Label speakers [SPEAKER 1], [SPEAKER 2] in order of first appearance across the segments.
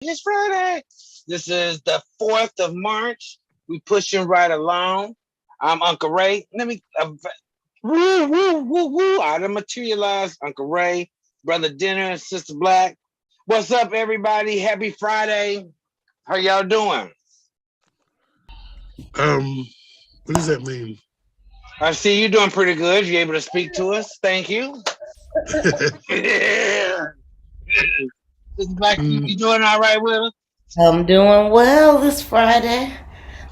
[SPEAKER 1] It's Friday. This is the 4th of March. We pushing right along. I'm Uncle Ray. Woo, woo, woo, woo. I done materialized. Uncle Ray, Brother Dinner, Sister Black. What's up, everybody? Happy Friday. How y'all doing?
[SPEAKER 2] Um, what does that mean?
[SPEAKER 1] I see you doing pretty good. You able to speak to us? Thank you. Yeah. Sister Black,
[SPEAKER 2] Mm,
[SPEAKER 1] you doing all right with us?
[SPEAKER 3] I'm doing well this Friday.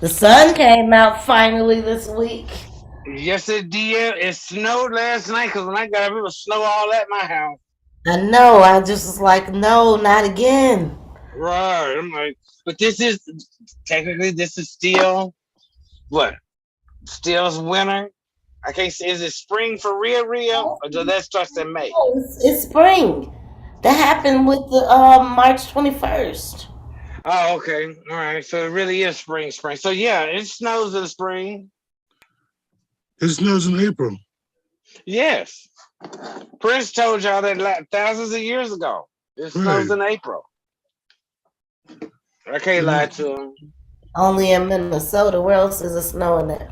[SPEAKER 3] The sun came out finally this week.
[SPEAKER 1] Yes, it did. It snowed last night because when I got up, it was snow all at my house.
[SPEAKER 3] I know, I just was like, no, not again.
[SPEAKER 1] Right. I'm like, but this is technically this is still what? Still winter. I can't say is it spring for real, or does that start in May?
[SPEAKER 3] It's spring. That happened with the March 21st.
[SPEAKER 1] Oh, okay. All right. So it really is spring. So yeah, it snows in the spring.
[SPEAKER 2] it snows in April.
[SPEAKER 1] Yes. Prince told y'all that thousands of years ago. It snows
[SPEAKER 2] Right.
[SPEAKER 1] in April. I can't lie
[SPEAKER 2] And
[SPEAKER 1] to him.
[SPEAKER 3] Only in Minnesota. Where else is it snowing at?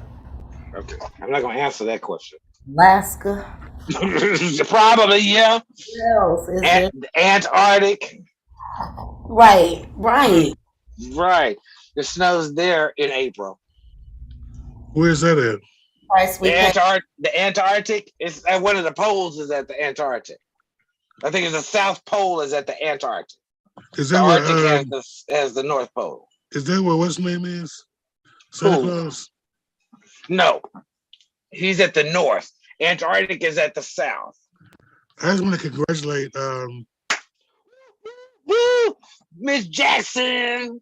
[SPEAKER 1] Okay. I'm not gonna answer that question.
[SPEAKER 3] Alaska.
[SPEAKER 1] Probably, yeah.
[SPEAKER 3] Where else is there?
[SPEAKER 1] Antarctic.
[SPEAKER 3] Right, right.
[SPEAKER 1] Right. It snows there in April.
[SPEAKER 2] where's that at?
[SPEAKER 3] Price we pay.
[SPEAKER 1] The Antarctic is at one of the poles is at the Antarctic. I think it's the South Pole is at the Antarctic.
[SPEAKER 2] Is
[SPEAKER 1] The
[SPEAKER 2] that where
[SPEAKER 1] Arctic has the North Pole.
[SPEAKER 2] is that where what's name is? Santa
[SPEAKER 1] Who?
[SPEAKER 2] Claus?
[SPEAKER 1] No, he's at the North. Antarctic is at the South.
[SPEAKER 2] I just want to congratulate
[SPEAKER 1] Woo, Miss Jackson.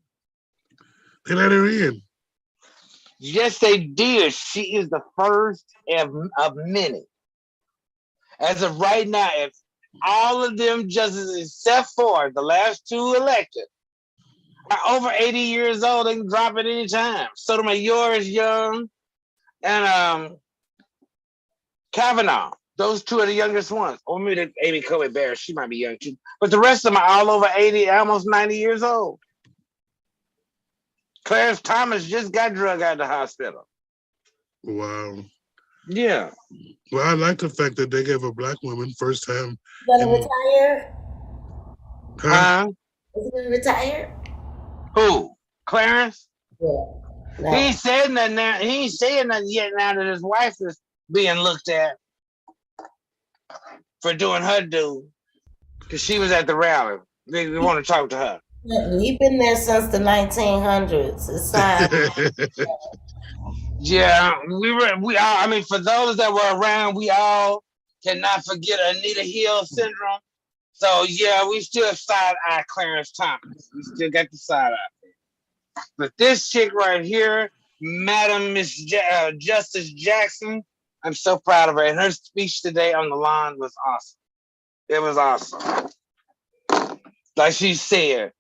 [SPEAKER 2] they let her in.
[SPEAKER 1] Yes, they did. She is the first of many. As of right now, if all of them justices except for the last two elected are over 80 years old, they can drop at any time. Sotomayor is young, and Kavanaugh. Those two are the youngest ones. Or maybe Amy Coney Barrett, she might be young too. But the rest of them are all over 80, almost 90 years old. Clarence Thomas just got drug out of the hospital.
[SPEAKER 2] Wow.
[SPEAKER 1] Yeah.
[SPEAKER 2] Well, I like the fact that they gave a black woman first time
[SPEAKER 3] Gonna
[SPEAKER 2] in
[SPEAKER 3] retire?
[SPEAKER 2] huh?
[SPEAKER 1] Huh?
[SPEAKER 3] Is he gonna retire?
[SPEAKER 1] Who? Clarence?
[SPEAKER 3] Yeah.
[SPEAKER 1] He
[SPEAKER 3] No.
[SPEAKER 1] ain't said nothing now. He ain't saying nothing yet now that his wife is being looked at for doing her due. Because she was at the rally. They want to talk to her.
[SPEAKER 3] He been there since the 1900s. It's time.
[SPEAKER 1] Yeah, we all. I mean, for those that were around, we all cannot forget Anita Hill syndrome. So yeah, we still side eye Clarence Thomas. We still got the side eye. But this chick right here, Madam Justice Jackson, I'm so proud of her. And her speech today on the line was awesome. It was awesome. Like she said,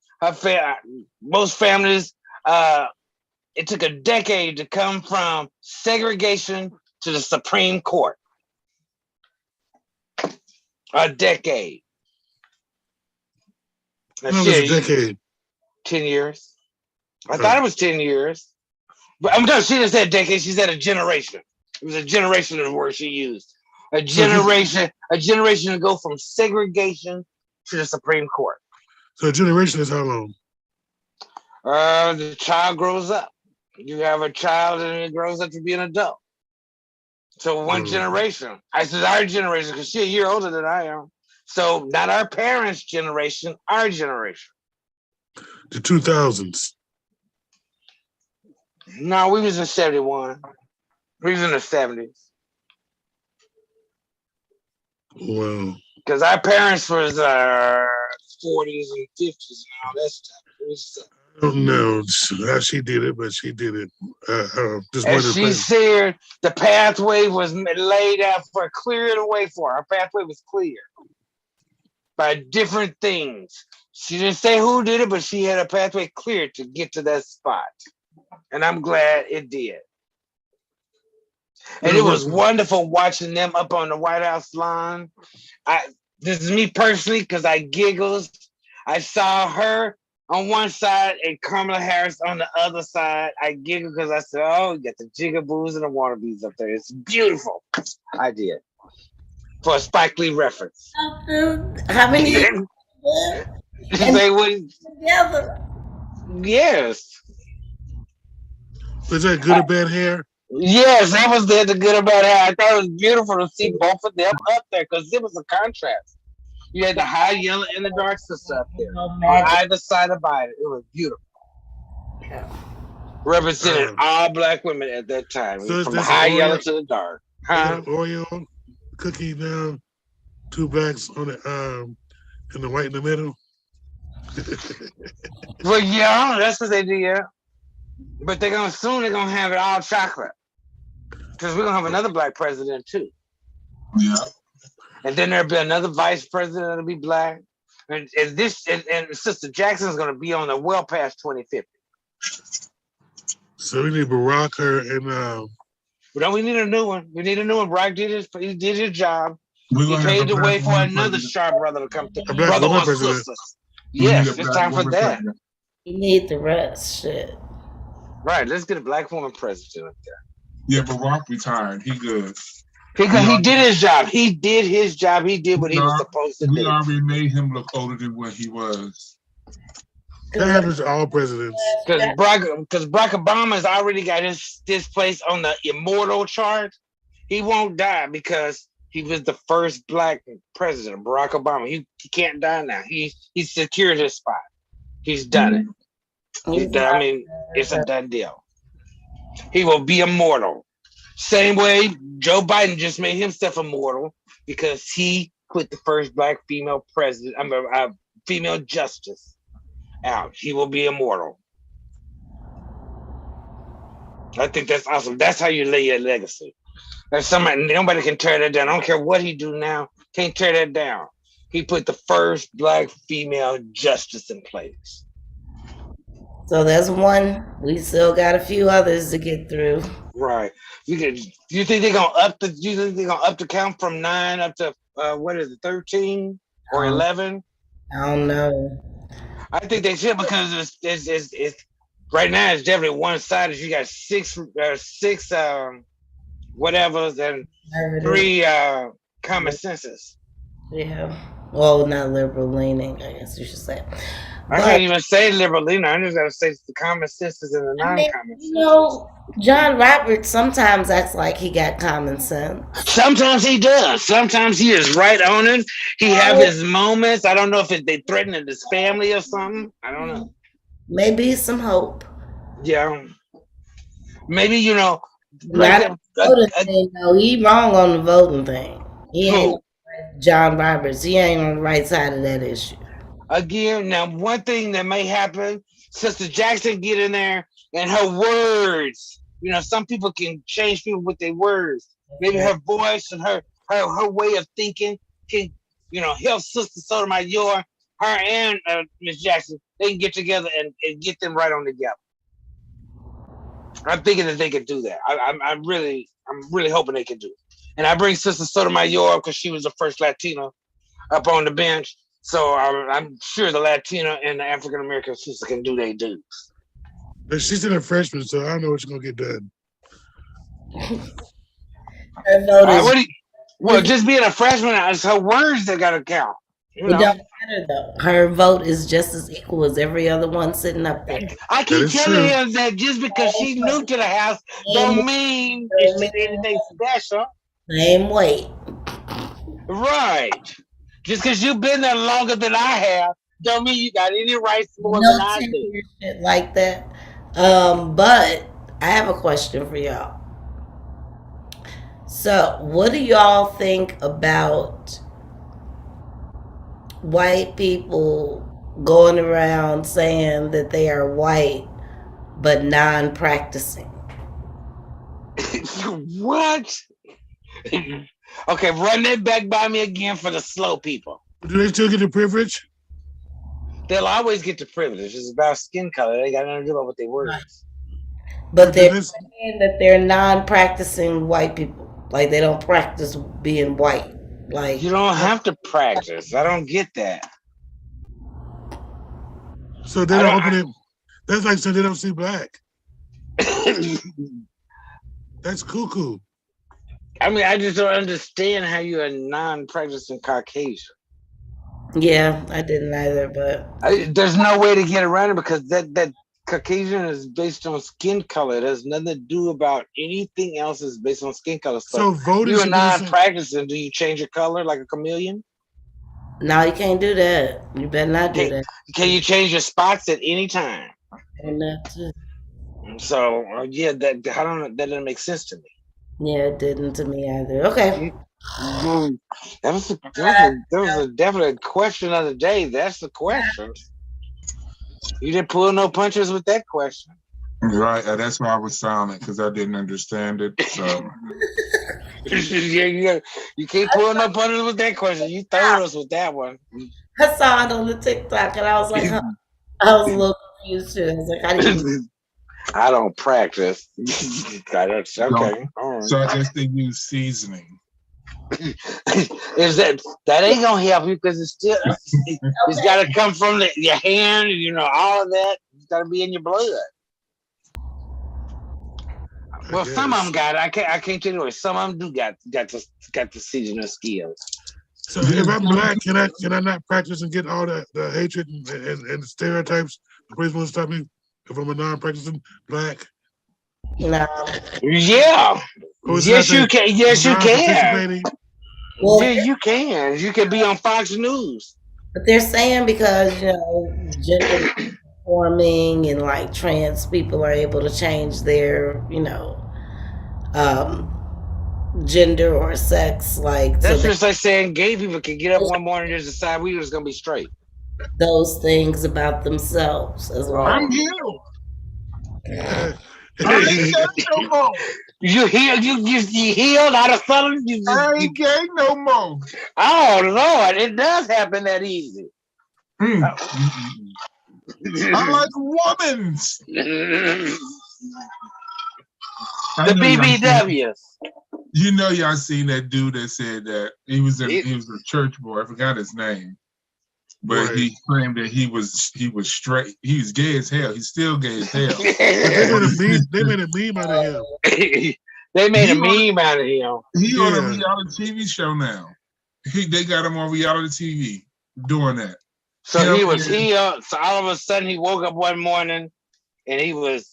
[SPEAKER 1] most families, it took a decade to come from segregation to the Supreme Court. A decade. Now,
[SPEAKER 2] Well, it's a decade.
[SPEAKER 1] 10 years. I thought it was 10 years. But I'm she didn't say a decade, she said a generation. It was a generation of the word she used.
[SPEAKER 2] So
[SPEAKER 1] A generation to go from segregation to the Supreme Court.
[SPEAKER 2] so a generation is how long?
[SPEAKER 1] The child grows up. You have a child and it grows up to be an adult. So one
[SPEAKER 2] Oh,
[SPEAKER 1] generation. I said our generation because she's a year older than I am. So not our parents' generation, our generation.
[SPEAKER 2] the 2000s.
[SPEAKER 1] No, we was in 71. We was in the 70s.
[SPEAKER 2] Wow.
[SPEAKER 1] Because our parents was 40s and 50s and all that stuff. It was,
[SPEAKER 2] I don't know how she did it, but she did it. Just
[SPEAKER 1] as
[SPEAKER 2] wanted to
[SPEAKER 1] she
[SPEAKER 2] play.
[SPEAKER 1] said, the pathway was laid out for clear the way for her. Our pathway was clear by different things. She didn't say who did it, but she had a pathway clear to get to that spot. And I'm glad it did. And it
[SPEAKER 2] Good
[SPEAKER 1] was
[SPEAKER 2] work.
[SPEAKER 1] wonderful watching them up on the White House lawn. This is me personally because I giggles. I saw her on one side and Kamala Harris on the other side. I giggled because I said, "Oh, you got the jigaboos and the wannabes up there. It's beautiful." I did for a Spike Lee reference.
[SPEAKER 3] How many years and
[SPEAKER 1] Say what?
[SPEAKER 3] together?
[SPEAKER 1] Yes,
[SPEAKER 2] Was that good or bad hair?
[SPEAKER 1] yes, that was the good about it. I thought it was beautiful to see both of them up there because it was a contrast. You had the high yellow and the dark sister up there on
[SPEAKER 3] Magic.
[SPEAKER 1] either side of Biden. It was beautiful. Represented
[SPEAKER 2] Um,
[SPEAKER 1] all black women at that time,
[SPEAKER 2] So is
[SPEAKER 1] from the
[SPEAKER 2] this an
[SPEAKER 1] high yellow
[SPEAKER 2] Oreo?
[SPEAKER 1] to the dark.
[SPEAKER 2] Is
[SPEAKER 1] Huh?
[SPEAKER 2] that Oreo cookie now? Two blacks on the and the white in the middle.
[SPEAKER 1] Well, yeah, that's what they did. But they're gonna have it all chocolate because we're gonna have another black president too.
[SPEAKER 4] Yeah.
[SPEAKER 1] And then there'll be another vice president that'll be black. And Sister Jackson's gonna be on the well past 2050.
[SPEAKER 2] So we need Barack her and
[SPEAKER 1] But we need a new one. We need a new one. Brock did his job.
[SPEAKER 4] We're
[SPEAKER 1] He
[SPEAKER 4] gonna have
[SPEAKER 1] paved
[SPEAKER 4] a
[SPEAKER 1] the way
[SPEAKER 4] black
[SPEAKER 1] for
[SPEAKER 4] woman
[SPEAKER 1] another
[SPEAKER 4] president.
[SPEAKER 1] sharp brother to come through.
[SPEAKER 2] a black
[SPEAKER 1] Brother
[SPEAKER 2] woman
[SPEAKER 1] or
[SPEAKER 2] president.
[SPEAKER 1] sisters.
[SPEAKER 4] We need
[SPEAKER 1] Yes,
[SPEAKER 4] a
[SPEAKER 1] it's
[SPEAKER 4] black
[SPEAKER 1] time for
[SPEAKER 4] woman
[SPEAKER 1] that.
[SPEAKER 4] president.
[SPEAKER 3] You need the rest. Shit.
[SPEAKER 1] Right, let's get a black woman president up there.
[SPEAKER 4] Yeah, Barack retired. He good.
[SPEAKER 1] He did his job. He did his job. He did what he was
[SPEAKER 4] No,
[SPEAKER 1] supposed to
[SPEAKER 4] We
[SPEAKER 1] do.
[SPEAKER 4] already made him look older than what he was.
[SPEAKER 2] That happens to all presidents.
[SPEAKER 1] Because Barack Obama's already got his place on the immortal chart. He won't die because he was the first black president, Barack Obama. He can't die now. He secured his spot. He's done it. He's done. I mean, it's a done deal. He will be immortal. Same way Joe Biden just made himself immortal because he put the first black female president, female justice out. He will be immortal. I think that's awesome. That's how you lay your legacy. There's nobody can tear that down. I don't care what he do now. Can't tear that down. He put the first black female justice in place.
[SPEAKER 3] So that's one. We still got a few others to get through.
[SPEAKER 1] Right. You think they're gonna up the count from 9 up to what is it, 13 or 11?
[SPEAKER 3] I don't know.
[SPEAKER 1] I think they should because it's right now it's definitely one sided. You got six whatevers and 3 common senses.
[SPEAKER 3] Yeah. Well, not liberal leaning, I guess you should say.
[SPEAKER 1] I can't even say liberal leaner. I just gotta say the common senses and the non-common senses.
[SPEAKER 3] John Roberts sometimes acts like he got common sense.
[SPEAKER 1] Sometimes he does. Sometimes he is right on it. He have his moments. I don't know if they threatening his family or something. I don't know.
[SPEAKER 3] Maybe some hope.
[SPEAKER 1] Yeah. Maybe
[SPEAKER 3] Not voting thing, though. He wrong on the voting thing. He ain't John Roberts. He ain't on the right side of that issue.
[SPEAKER 1] Again, now one thing that may happen, Sister Jackson get in there and her words. Some people can change people with their words. Maybe her voice and her way of thinking can, help Sister Sotomayor, her and Miss Jackson. They can get together and get them right on together. I'm thinking that they could do that. I'm really hoping they can do it. And I bring Sister Sotomayor because she was the first Latina up on the bench. So I'm sure the Latina and the African American sister can do their dues.
[SPEAKER 2] But she's in a freshman, so I don't know what's gonna get done.
[SPEAKER 1] Just being a freshman, it's her words that gotta count.
[SPEAKER 3] It don't matter though. Her vote is just as equal as every other one sitting up there.
[SPEAKER 1] I keep telling him that just because she's new to the house don't mean it's anything special.
[SPEAKER 3] Same weight.
[SPEAKER 1] Right. Just because you've been there longer than I have, don't mean you got any rights more than I do.
[SPEAKER 3] Shit like that. But I have a question for y'all. So, what do y'all think about white people going around saying that they are white but non-practicing?
[SPEAKER 1] What? Okay, run that back by me again for the slow people.
[SPEAKER 2] Do they still get the privilege?
[SPEAKER 1] They'll always get the privilege. It's about skin color. They got nothing to do with what they were.
[SPEAKER 3] But they're saying that they're non-practicing white people. Like they don't practice being white. Like
[SPEAKER 1] you don't have to practice. I don't get that.
[SPEAKER 2] So they don't open it. That's like so they don't see black. That's cuckoo.
[SPEAKER 1] I mean, I just don't understand how you're a non-practicing Caucasian.
[SPEAKER 3] Yeah, I didn't either, but
[SPEAKER 1] There's no way to get around it because that Caucasian is based on skin color. It has nothing to do about anything else. Is based on skin color.
[SPEAKER 2] So voting
[SPEAKER 1] you're
[SPEAKER 2] should be the same.
[SPEAKER 1] non-practicing. Do you change your color like a chameleon?
[SPEAKER 3] no, you can't do that. You better not do that.
[SPEAKER 1] Can you change your spots at any time?
[SPEAKER 3] And that too.
[SPEAKER 1] So yeah, that I don't know. That doesn't make sense to me.
[SPEAKER 3] Yeah, it didn't to me either. Okay.
[SPEAKER 1] That was a definite question of the day. That's the question. You didn't pull no punches with that question.
[SPEAKER 4] Right, that's why I was silent because I didn't understand it. So
[SPEAKER 1] you can't pull no punches with that question. You throwed us with that one.
[SPEAKER 3] I saw it on the TikTok and I was like, huh. I was a little confused too. I was like, how do you
[SPEAKER 1] I don't practice. That's okay. All right.
[SPEAKER 4] So I guess they use seasoning.
[SPEAKER 1] Is that ain't gonna help you because it's still it's got to come from your hand, all of that. It's got to be in your blood. Well, some of them got it. I can't tell you. Some of them do got the seasoning skills.
[SPEAKER 2] So if I'm black, can I not practice and get all the hatred and the stereotypes? The police won't stop me if I'm a non-practicing black.
[SPEAKER 3] No.
[SPEAKER 1] Yeah. Yes, you can. Yes, you can.
[SPEAKER 3] Well,
[SPEAKER 1] yeah, you can. You can be on Fox News.
[SPEAKER 3] But they're saying because gender forming and like trans people are able to change their gender or sex, like
[SPEAKER 1] that's so just like saying gay people can get up one morning and just decide we was gonna be straight.
[SPEAKER 3] Those things about themselves as well.
[SPEAKER 4] I'm healed.
[SPEAKER 1] You healed? You healed out of something?
[SPEAKER 4] I ain't gay no more.
[SPEAKER 1] Oh Lord, it does happen that easy.
[SPEAKER 4] I like women's.
[SPEAKER 1] The BBWs.
[SPEAKER 4] Y'all seen that dude that said that he was a church boy. I forgot his name, but right. He claimed that he was straight. He was gay as hell. He's still gay as hell.
[SPEAKER 2] They made a meme out of him.
[SPEAKER 1] They made a meme out of him.
[SPEAKER 4] He on a reality TV show now. They got him on reality TV doing that.
[SPEAKER 1] So he was healed. So all of a sudden he woke up one morning and he was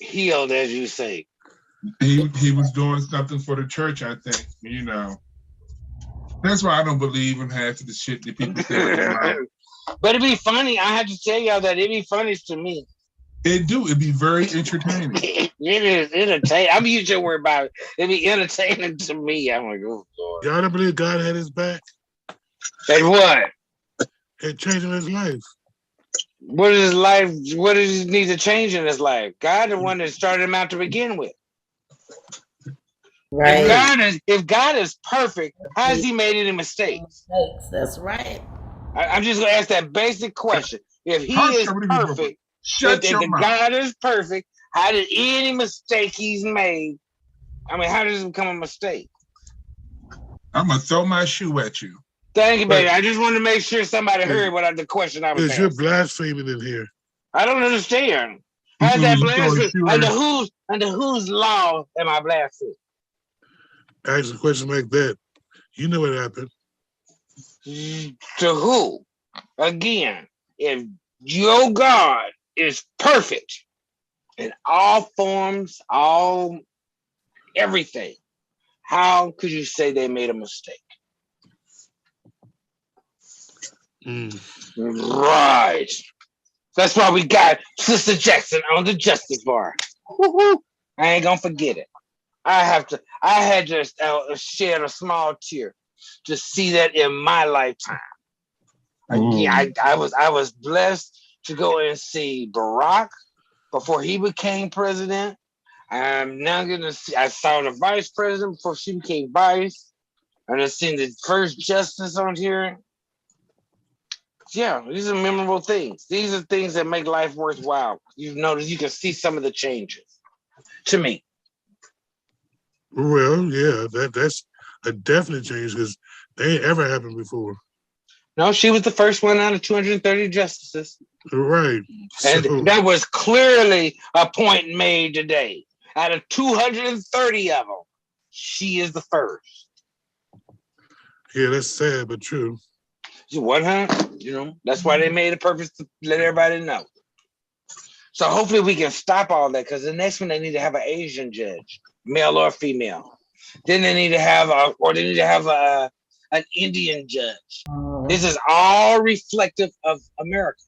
[SPEAKER 1] healed, as you say.
[SPEAKER 4] He was doing something for the church, I think. That's why I don't believe in half of the shit that people say.
[SPEAKER 1] But it'd be funny. I have to tell y'all that it'd be funny to me.
[SPEAKER 4] It'd be very entertaining.
[SPEAKER 1] It is entertaining. I'm using your word about it. It'd be entertaining to me. I'm like, oh Lord.
[SPEAKER 2] Y'all don't believe God had his back?
[SPEAKER 1] And what?
[SPEAKER 2] And changing his life.
[SPEAKER 1] What is his life? What does he need to change in his life? God, the one that started him out to begin with.
[SPEAKER 3] Right.
[SPEAKER 1] If God is perfect, how has he made any mistakes?
[SPEAKER 3] That's right.
[SPEAKER 1] I'm just going to ask that basic question. If he is perfect, if God is perfect, how did any mistake he's made? I mean, how does it become a mistake?
[SPEAKER 4] I'm going to throw my shoe at you.
[SPEAKER 1] Thank you, baby. I just wanted to make sure somebody heard what the question I was asking.
[SPEAKER 2] You're blaspheming in here.
[SPEAKER 1] I don't understand. How's that blasphemy? Under whose law am I blaspheming?
[SPEAKER 2] Ask a question like that. You know what happened.
[SPEAKER 1] To who? Again, if your God is perfect in all forms, everything, how could you say they made a mistake? Right. That's why we got Sister Jackson on the Justice Bar. Woo-hoo. I ain't gonna forget it. I had to shed a small tear to see that in my lifetime. Again, I was blessed to go and see Barack before he became president. I'm now gonna see. I saw the vice president before she became vice, and I've seen the first justice on here. Yeah, these are memorable things. These are things that make life worthwhile. You notice you can see some of the changes. To me.
[SPEAKER 2] Well, yeah, that's a definite change because they ain't ever happened before.
[SPEAKER 1] No, she was the first one out of 230 justices.
[SPEAKER 2] Right.
[SPEAKER 1] And
[SPEAKER 2] So,
[SPEAKER 1] that was clearly a point made today. Out of 230 of them, she is the first.
[SPEAKER 2] yeah, that's sad but true.
[SPEAKER 1] She 100, that's why they made a purpose to let everybody know. So hopefully we can stop all that, because the next one they need to have an Asian judge, male or female. Then they need to have an Indian judge. This is all reflective of America.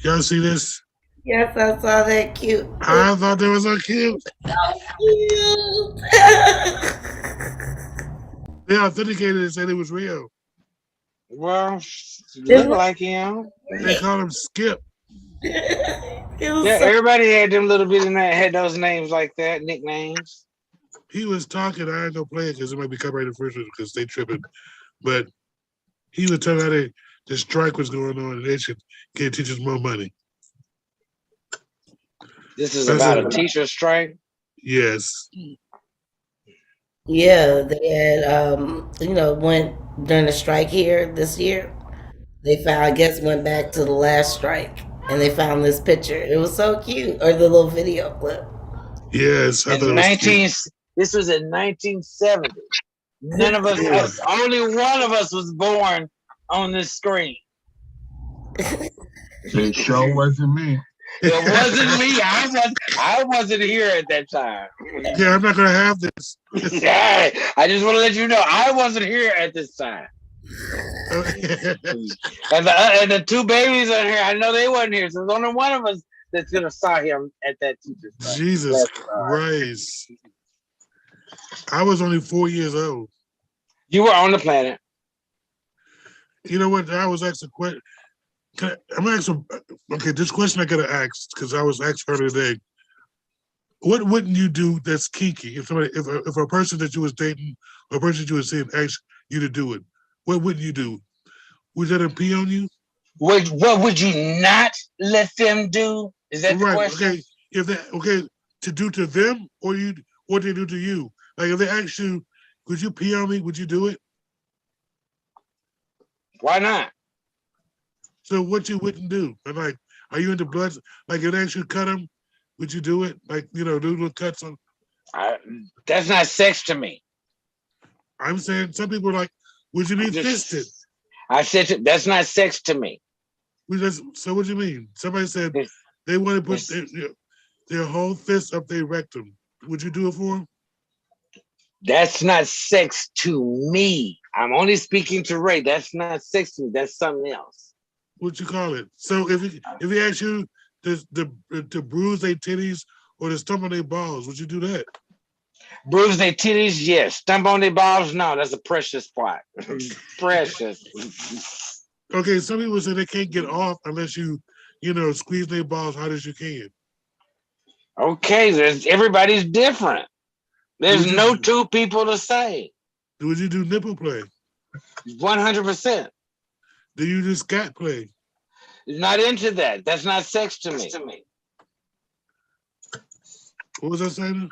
[SPEAKER 2] Y'all see this?
[SPEAKER 3] Yes, I saw that cute.
[SPEAKER 2] I thought that was so cute.
[SPEAKER 3] Cute.
[SPEAKER 2] They authenticated and said it was real.
[SPEAKER 1] Well, look like him.
[SPEAKER 2] They call him Skip.
[SPEAKER 1] Yeah, everybody had them little bit in that, had those names like that, nicknames.
[SPEAKER 2] He was talking. I ain't gonna play it because it might be copyrighted infringement because they tripping. But he was telling how the strike was going on and they should give teachers more money.
[SPEAKER 1] This is about a teacher strike?
[SPEAKER 2] Yes.
[SPEAKER 3] Yeah, they had went during the strike here this year. They found, I guess, went back to the last strike and they found this picture. It was so cute, or the little video clip.
[SPEAKER 2] Yes, I thought it was cute.
[SPEAKER 1] This was in 1970. None of us, only one of us was born on this screen.
[SPEAKER 4] It sure wasn't me.
[SPEAKER 1] It wasn't me. I wasn't here at that time.
[SPEAKER 2] Yeah, I'm not gonna have this.
[SPEAKER 1] I just want to let you know I wasn't here at this time. And the two babies on here, I know they wasn't here. So there's only one of us that's gonna saw him at that teacher's strike.
[SPEAKER 2] Jesus Christ! I was only 4 years old.
[SPEAKER 1] You were on the planet.
[SPEAKER 2] You know what? I was asked a question. Okay, this question I gotta ask because I was asked earlier today. What wouldn't you do that's kinky if a person that you was dating or a person that you was seeing asked you to do it? What wouldn't you do? Would you let them pee on you?
[SPEAKER 1] What would you not let them do? Is that the question?
[SPEAKER 2] Okay, to do to them or what they do to you? Like if they ask you, could you pee on me? Would you do it?
[SPEAKER 1] Why not?
[SPEAKER 2] So what you wouldn't do? And like, are you into blood? Like if they ask you to cut them, would you do it? Like, do little cuts on?
[SPEAKER 1] That's not sex to me.
[SPEAKER 2] I'm saying some people are like, would you be fisted?
[SPEAKER 1] I said that's not sex to me.
[SPEAKER 2] So what do you mean? Somebody said they want to put their whole fist up their rectum. Would you do it for them?
[SPEAKER 1] That's not sex to me. I'm only speaking to Ray. That's not sex to me. That's something else.
[SPEAKER 2] What you call it? So if he asks you to bruise their titties or to stomp on their balls, would you do that?
[SPEAKER 1] Bruise their titties, yes. Stomp on their balls, no. That's a precious spot. Precious.
[SPEAKER 2] Okay, some people say they can't get off unless you squeeze their balls hard as you can.
[SPEAKER 1] Okay, everybody's different. There's no two people the same.
[SPEAKER 2] Would you do nipple play?
[SPEAKER 1] 100%.
[SPEAKER 2] Do you do scat play?
[SPEAKER 1] Not into that. That's not sex to me.
[SPEAKER 2] What was I saying?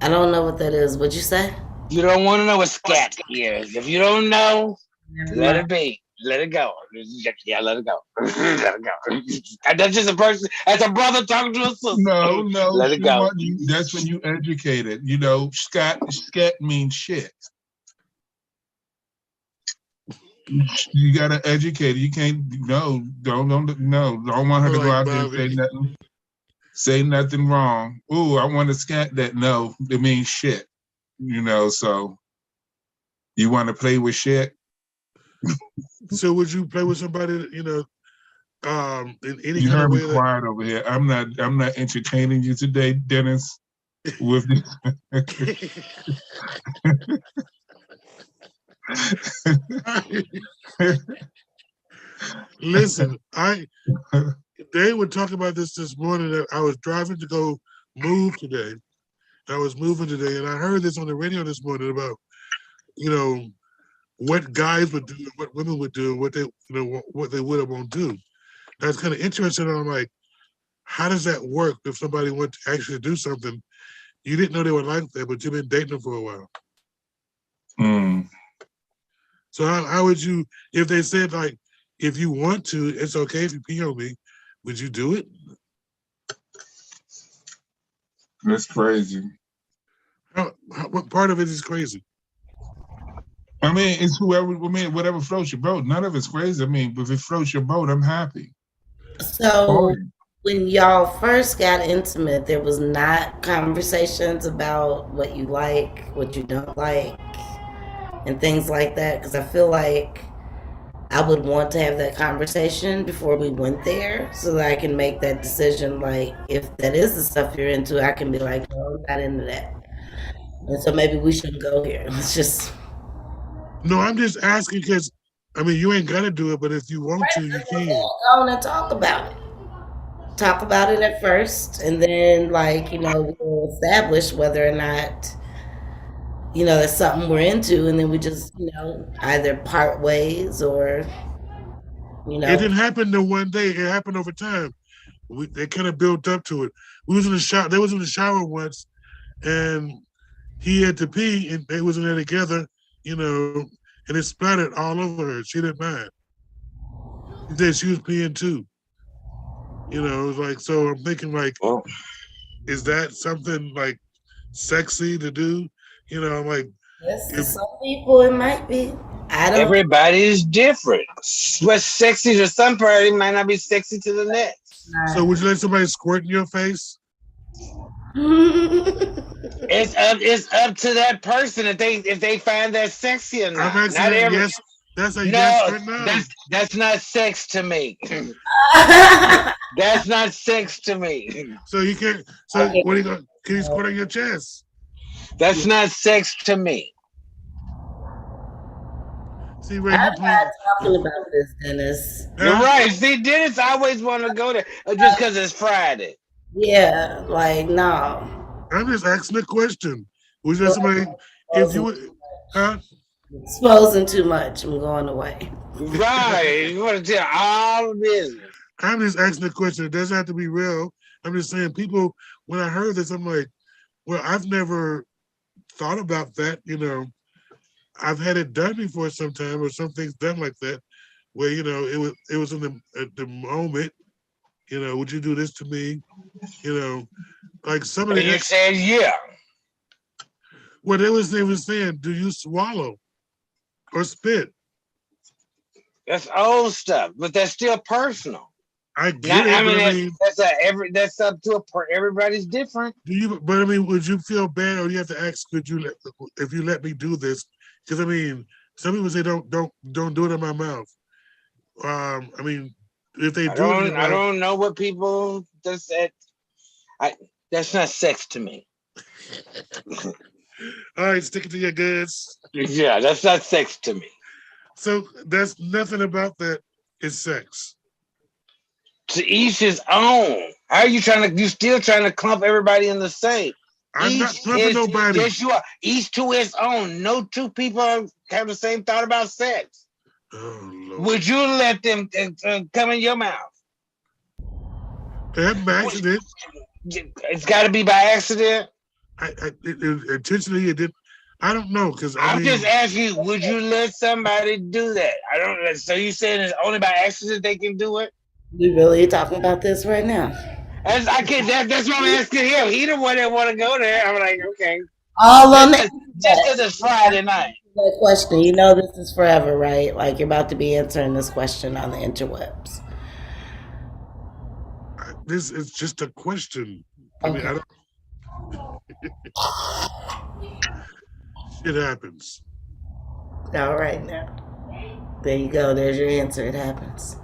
[SPEAKER 3] I don't know what that is. What'd you say?
[SPEAKER 1] You don't want to know what scat is. If you don't know, let it be. Let it go. Yeah, let it go. Let it go. That's just a person. That's a brother talking to a sister.
[SPEAKER 4] No.
[SPEAKER 1] Let it go.
[SPEAKER 4] That's when you educate it. Scat means shit. You gotta educate it. You can't. Don't want her to go out there and say nothing wrong. Ooh, I want to scat that. No, it means shit. So you want to play with shit.
[SPEAKER 2] So would you play with somebody in any
[SPEAKER 4] you
[SPEAKER 2] kind
[SPEAKER 4] heard
[SPEAKER 2] of way?
[SPEAKER 4] Me quiet over here. I'm not entertaining you today, Dennis. With
[SPEAKER 2] Listen, they were talking about this morning. I was driving to go move today. I was moving today, and I heard this on the radio this morning about what guys would do, and what women would do, and what they would or won't do. That's kind of interesting. I'm like, how does that work if somebody went to actually do something you didn't know they were like that, but you've been dating them for a while?
[SPEAKER 4] Mm.
[SPEAKER 2] So how would you, if they said like, if you want to, it's okay if you pee on me. Would you do it?
[SPEAKER 4] That's crazy.
[SPEAKER 2] What part of it is crazy?
[SPEAKER 4] I mean, it's whoever. I mean, whatever floats your boat. None of it's crazy. I mean, if it floats your boat, I'm happy.
[SPEAKER 3] So when y'all first got intimate, there was not conversations about what you like, what you don't like, and things like that. Because I feel like I would want to have that conversation before we went there, so that I can make that decision. Like, if that is the stuff you're into, I can be like, no, I'm not into that. And so maybe we shouldn't go here. Let's just.
[SPEAKER 2] No, I'm just asking because, I mean, you ain't got to do it, but if you want to, you can.
[SPEAKER 3] Go on and talk about it. Talk about it at first, and then, like, we'll establish whether or not, that's something we're into, and then we just, either part ways or,
[SPEAKER 2] It didn't happen in one day. It happened over time. They kind of built up to it. We was in the shower. They was in the shower once, and he had to pee, and they was in there together, and it splattered all over her. She didn't mind. She said she was peeing too. It was like, so I'm thinking like, is that something like sexy to do? I'm like,
[SPEAKER 3] yes, to some people it might be. I don't.
[SPEAKER 1] Everybody's different. What's sexy to some party might not be sexy to the next.
[SPEAKER 2] So would you let somebody squirt in your face?
[SPEAKER 1] It's up to that person if they find that sexy or not.
[SPEAKER 2] I'm asking yes. That's a yes or no.
[SPEAKER 1] That's not sex to me. That's not sex to me.
[SPEAKER 2] So you can't. So what are you going? Can you squirt on your chest?
[SPEAKER 1] That's not sex to me.
[SPEAKER 2] See, Ray,
[SPEAKER 3] I'm not talking about this, Dennis.
[SPEAKER 1] You're right. See, Dennis always want to go there just because it's Friday.
[SPEAKER 3] Yeah, like no.
[SPEAKER 2] I'm just asking a question. Would you let somebody? If you would, huh?
[SPEAKER 3] Exposing too much. I'm going away.
[SPEAKER 1] Right. You want to tell all the business.
[SPEAKER 2] I'm just asking a question. It doesn't have to be real. I'm just saying, people, when I heard this, I'm like, well, I've never thought about that. I've had it done before sometime, or some things done like that, where, it was in the moment, would you do this to me? Like somebody.
[SPEAKER 1] And you said, yeah.
[SPEAKER 2] Well, they was saying, do you swallow or spit?
[SPEAKER 1] That's old stuff, but that's still personal.
[SPEAKER 2] I get it. I mean,
[SPEAKER 1] that's up to everybody's different.
[SPEAKER 2] But I mean, would you feel bad, or you have to ask? If you let me do this? Because I mean, some people say don't do it in my mouth. I mean, if they do it,
[SPEAKER 1] I don't know what people just said. That's not sex to me.
[SPEAKER 2] All right, stick it to your guns.
[SPEAKER 1] Yeah, that's not sex to me.
[SPEAKER 2] So that's nothing about that is sex.
[SPEAKER 1] To each his own. How are you you still trying to clump everybody in the same?
[SPEAKER 2] I'm not clumping nobody.
[SPEAKER 1] Yes, you are. Each to his own. No two people have the same thought about sex.
[SPEAKER 2] Oh, Lord.
[SPEAKER 1] Would you let them come in your mouth?
[SPEAKER 2] It happened by accident.
[SPEAKER 1] It's got to be by accident.
[SPEAKER 2] Intentionally, it did. I don't know, because
[SPEAKER 1] I'm just asking you, would you let somebody do that? I don't. So you saying it's only by accident they can do it?
[SPEAKER 3] We really talking about this right now?
[SPEAKER 1] That's what I'm asking him. He the one that want to go there. I'm like, okay.
[SPEAKER 3] All on
[SPEAKER 1] that. Just because it's Friday night.
[SPEAKER 3] That question, this is forever, right? Like you're about to be answering this question on the interwebs.
[SPEAKER 2] This is just a question.
[SPEAKER 3] Okay.
[SPEAKER 2] I mean, It happens.
[SPEAKER 3] All right, now. There you go. There's your answer. It happens.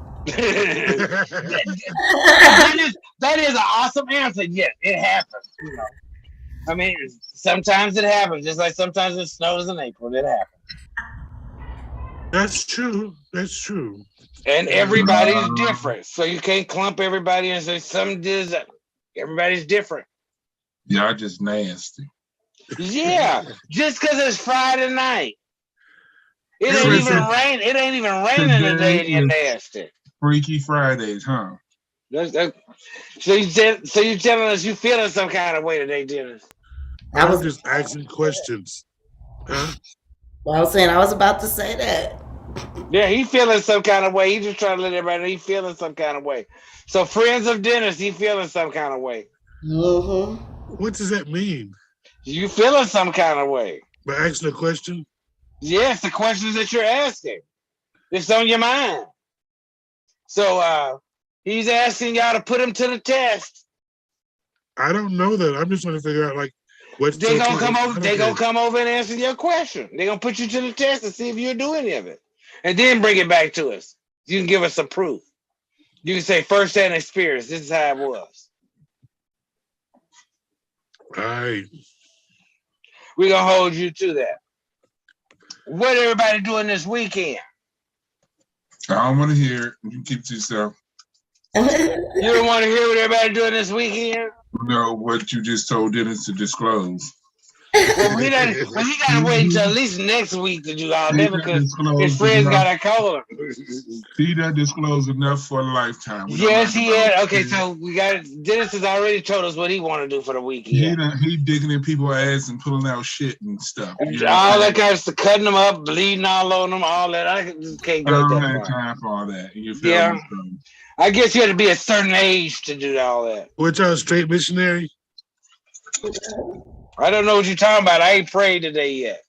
[SPEAKER 1] that is an awesome answer. Yes, it happens. I mean, sometimes it happens. Just like sometimes it snows in April. It happens.
[SPEAKER 2] That's true. That's true.
[SPEAKER 1] And everybody's different, so you can't clump everybody and say something is. Everybody's different.
[SPEAKER 4] Y'all just nasty.
[SPEAKER 1] Yeah, just because it's Friday night. It ain't even rain. It ain't even raining today, and you're nasty.
[SPEAKER 4] Freaky Fridays, huh?
[SPEAKER 1] So you telling us you feeling some kind of way today, Dennis?
[SPEAKER 2] I was just asking questions. Huh?
[SPEAKER 3] Well, I was saying I was about to say that.
[SPEAKER 1] Yeah, he feeling some kind of way. He just trying to let everybody know he feeling some kind of way. So friends of Dennis, he feeling some kind of way.
[SPEAKER 3] Mm-hmm.
[SPEAKER 2] What does that mean?
[SPEAKER 1] You feeling some kind of way.
[SPEAKER 2] By asking a question?
[SPEAKER 1] Yes, the questions that you're asking. It's on your mind. So he's asking y'all to put him to the test.
[SPEAKER 2] I don't know that. I'm just trying to figure out like what's
[SPEAKER 1] They
[SPEAKER 2] okay,
[SPEAKER 1] gonna come
[SPEAKER 2] what's
[SPEAKER 1] over.
[SPEAKER 2] not
[SPEAKER 1] They
[SPEAKER 2] okay.
[SPEAKER 1] gonna come over and answer your question. They gonna put you to the test and see if you'll do any of it, and then bring it back to us. You can give us some proof. You can say first-hand experience. This is how it was.
[SPEAKER 2] All right.
[SPEAKER 1] We're gonna hold you to that. What everybody doing this weekend?
[SPEAKER 4] I don't want to hear it. You can keep it to yourself.
[SPEAKER 1] You don't want to hear what everybody doing this weekend?
[SPEAKER 4] No, what you just told Dennis to disclose.
[SPEAKER 1] Well, he gotta wait until at least next week to do all that because his friends
[SPEAKER 4] enough.
[SPEAKER 1] gotta call him.
[SPEAKER 4] He done disclosed enough for a lifetime.
[SPEAKER 1] Yes, he had. Okay, so we got Dennis has already told us what he want to do for the weekend.
[SPEAKER 4] He digging in people's ass and pulling out shit and stuff. You know
[SPEAKER 1] all that kind of stuff, cutting them up, bleeding all on them, all that. I just can't go
[SPEAKER 4] I
[SPEAKER 1] that
[SPEAKER 4] don't have
[SPEAKER 1] far.
[SPEAKER 4] time for all that. You feel
[SPEAKER 1] Yeah.
[SPEAKER 4] me?
[SPEAKER 1] I guess you had to be a certain age to do all that.
[SPEAKER 2] What y'all straight missionary?
[SPEAKER 1] I don't know what you're talking about. I ain't prayed today yet.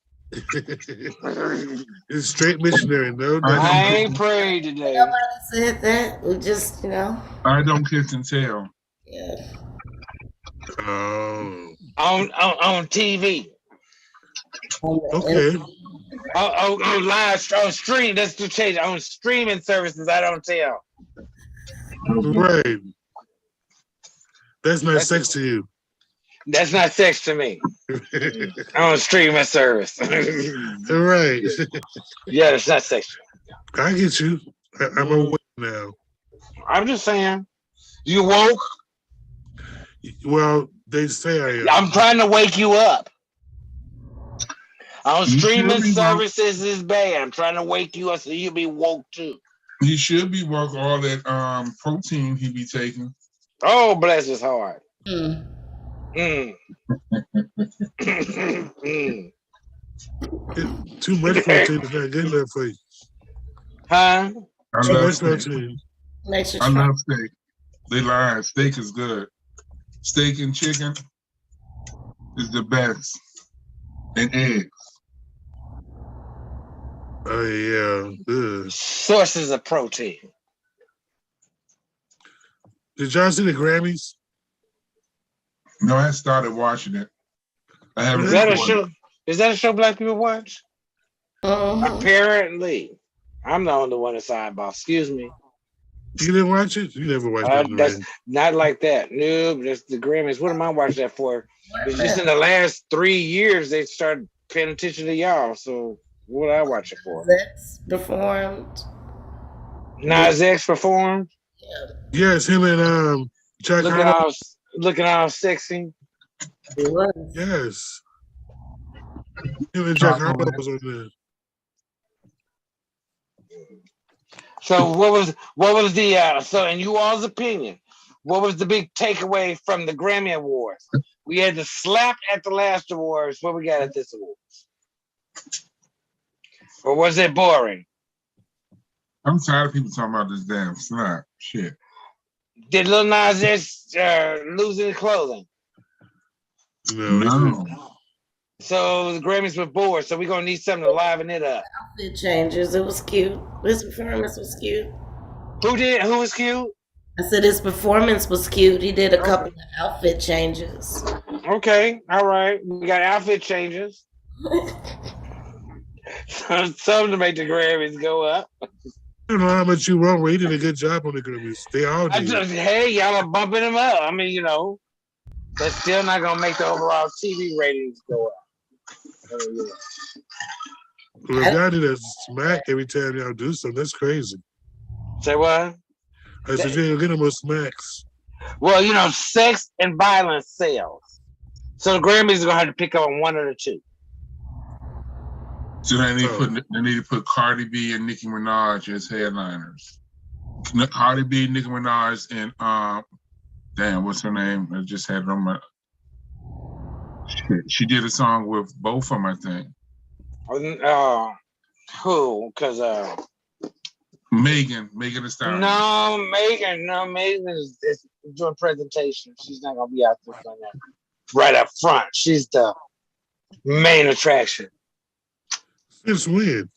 [SPEAKER 2] It's straight missionary, no.
[SPEAKER 1] I ain't prayed today.
[SPEAKER 3] Nobody said that. We just,
[SPEAKER 4] I don't kiss and tell.
[SPEAKER 3] Yeah.
[SPEAKER 2] Oh.
[SPEAKER 1] On TV.
[SPEAKER 2] Okay.
[SPEAKER 1] On live, on stream. That's the change. On streaming services, I don't tell.
[SPEAKER 2] Right. That's not sex to you.
[SPEAKER 1] That's not sex to me. On streaming service.
[SPEAKER 2] Right.
[SPEAKER 1] Yeah, it's not sex.
[SPEAKER 2] I get you. I'm awake now.
[SPEAKER 1] I'm just saying. You woke?
[SPEAKER 2] Well, they say I am.
[SPEAKER 1] I'm trying to wake you up. On streaming services is bad. I'm trying to wake you up so you'll be woke too.
[SPEAKER 4] He should be woke all that protein he be taking.
[SPEAKER 1] Oh, bless his heart.
[SPEAKER 3] Mm.
[SPEAKER 2] Too much protein is not good enough for you.
[SPEAKER 1] Huh?
[SPEAKER 2] Too much protein.
[SPEAKER 3] Makes you
[SPEAKER 4] I love steak. They lie. Steak is good. Steak and chicken is the best. And eggs.
[SPEAKER 2] Oh yeah. Ugh.
[SPEAKER 1] Sources of protein.
[SPEAKER 2] Did y'all see the Grammys?
[SPEAKER 4] No, I started watching it. I haven't.
[SPEAKER 1] Is that a show? Is that a show black people watch? Apparently. I'm the only one that's eyeball. Excuse me.
[SPEAKER 2] You didn't watch it? You never watched it.
[SPEAKER 1] That's not like that. No, that's the Grammys. What am I watching that for? It's just in the last 3 years they started paying attention to y'all. So what I watch it for?
[SPEAKER 3] That's performed.
[SPEAKER 1] Nas X performed.
[SPEAKER 2] Yes, him and Jack Harlow.
[SPEAKER 1] Looking all sexy.
[SPEAKER 3] It was.
[SPEAKER 2] Yes. Him and Jack Harlow was on there.
[SPEAKER 1] So what was the so in you all's opinion, what was the big takeaway from the Grammy Awards? We had the slap at the last awards. What we got at this awards? Or was it boring?
[SPEAKER 4] I'm tired of people talking about this damn slap. Shit.
[SPEAKER 1] Did Lil Nas X lose his clothing?
[SPEAKER 2] No.
[SPEAKER 1] So the Grammys were bored. So we're gonna need something to liven it up.
[SPEAKER 3] Outfit changes. It was cute. His performance was cute.
[SPEAKER 1] Who did? Who was cute?
[SPEAKER 3] I said his performance was cute. He did a couple of outfit changes.
[SPEAKER 1] Okay, all right. We got outfit changes. Something to make the Grammys go up.
[SPEAKER 2] I don't know how much you wrong. He did a good job on the Grammys. They all did.
[SPEAKER 1] Hey, y'all are bumping him up. I mean, that's still not gonna make the overall TV ratings go up.
[SPEAKER 2] Well, y'all did a smack every time y'all do something. That's crazy.
[SPEAKER 1] Say what?
[SPEAKER 2] I said you ain't getting more smacks.
[SPEAKER 1] Well, sex and violence sells. So the Grammys are gonna have to pick up on one of the two.
[SPEAKER 4] So they need to put Cardi B and Nicki Minaj as headliners. Cardi B, Nicki Minaj, and damn, what's her name? I just had it on my. Shit. She did a song with both of them, I think.
[SPEAKER 1] Who? Because
[SPEAKER 4] Megan Thee Stallion.
[SPEAKER 1] Megan is doing presentation. She's not gonna be out there doing that right up front. She's the main attraction.
[SPEAKER 2] It's weird.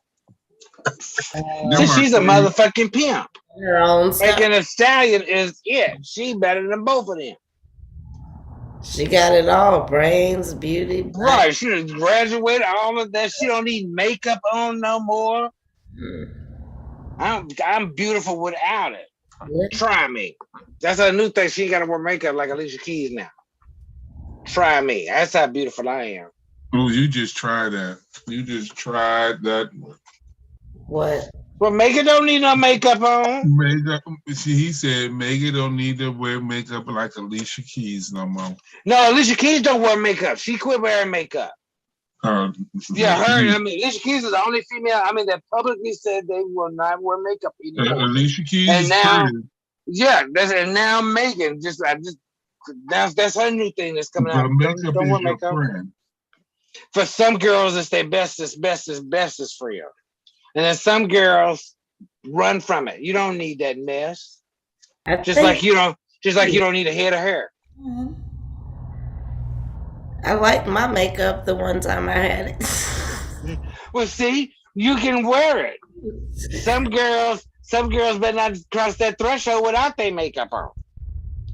[SPEAKER 1] She's a motherfucking pimp.
[SPEAKER 3] Her own stuff.
[SPEAKER 1] Megan Thee Stallion is it. She better than both of them.
[SPEAKER 3] She got it all: brains, beauty.
[SPEAKER 1] Right. She just graduated all of that. She don't need makeup on no more. I'm beautiful without it.
[SPEAKER 3] What?
[SPEAKER 1] Try me. That's a new thing. She ain't gotta wear makeup like Alicia Keys now. Try me. That's how beautiful I am.
[SPEAKER 4] Oh, you just tried that. You just tried that.
[SPEAKER 3] What?
[SPEAKER 1] Well, Megan don't need no makeup on.
[SPEAKER 4] Makeup. See, he said Megan don't need to wear makeup like Alicia Keys no more.
[SPEAKER 1] No, Alicia Keys don't wear makeup. She quit wearing makeup. Yeah, her. I mean, Alicia Keys is the only female. I mean, that publicly said they will not wear makeup anymore.
[SPEAKER 4] Alicia Keys
[SPEAKER 1] and
[SPEAKER 4] is
[SPEAKER 1] now,
[SPEAKER 4] pretty.
[SPEAKER 1] yeah, and now Megan that's her new thing that's coming out.
[SPEAKER 4] Makeup
[SPEAKER 1] Don't
[SPEAKER 4] is
[SPEAKER 1] wear
[SPEAKER 4] your
[SPEAKER 1] makeup.
[SPEAKER 4] friend.
[SPEAKER 1] For some girls, it's their bestest friend, and then some girls run from it. You don't need that mess. Just like you don't need a head of hair.
[SPEAKER 3] I liked my makeup the one time I had it.
[SPEAKER 1] Well, see, you can wear it. Some girls better not cross that threshold without their makeup on.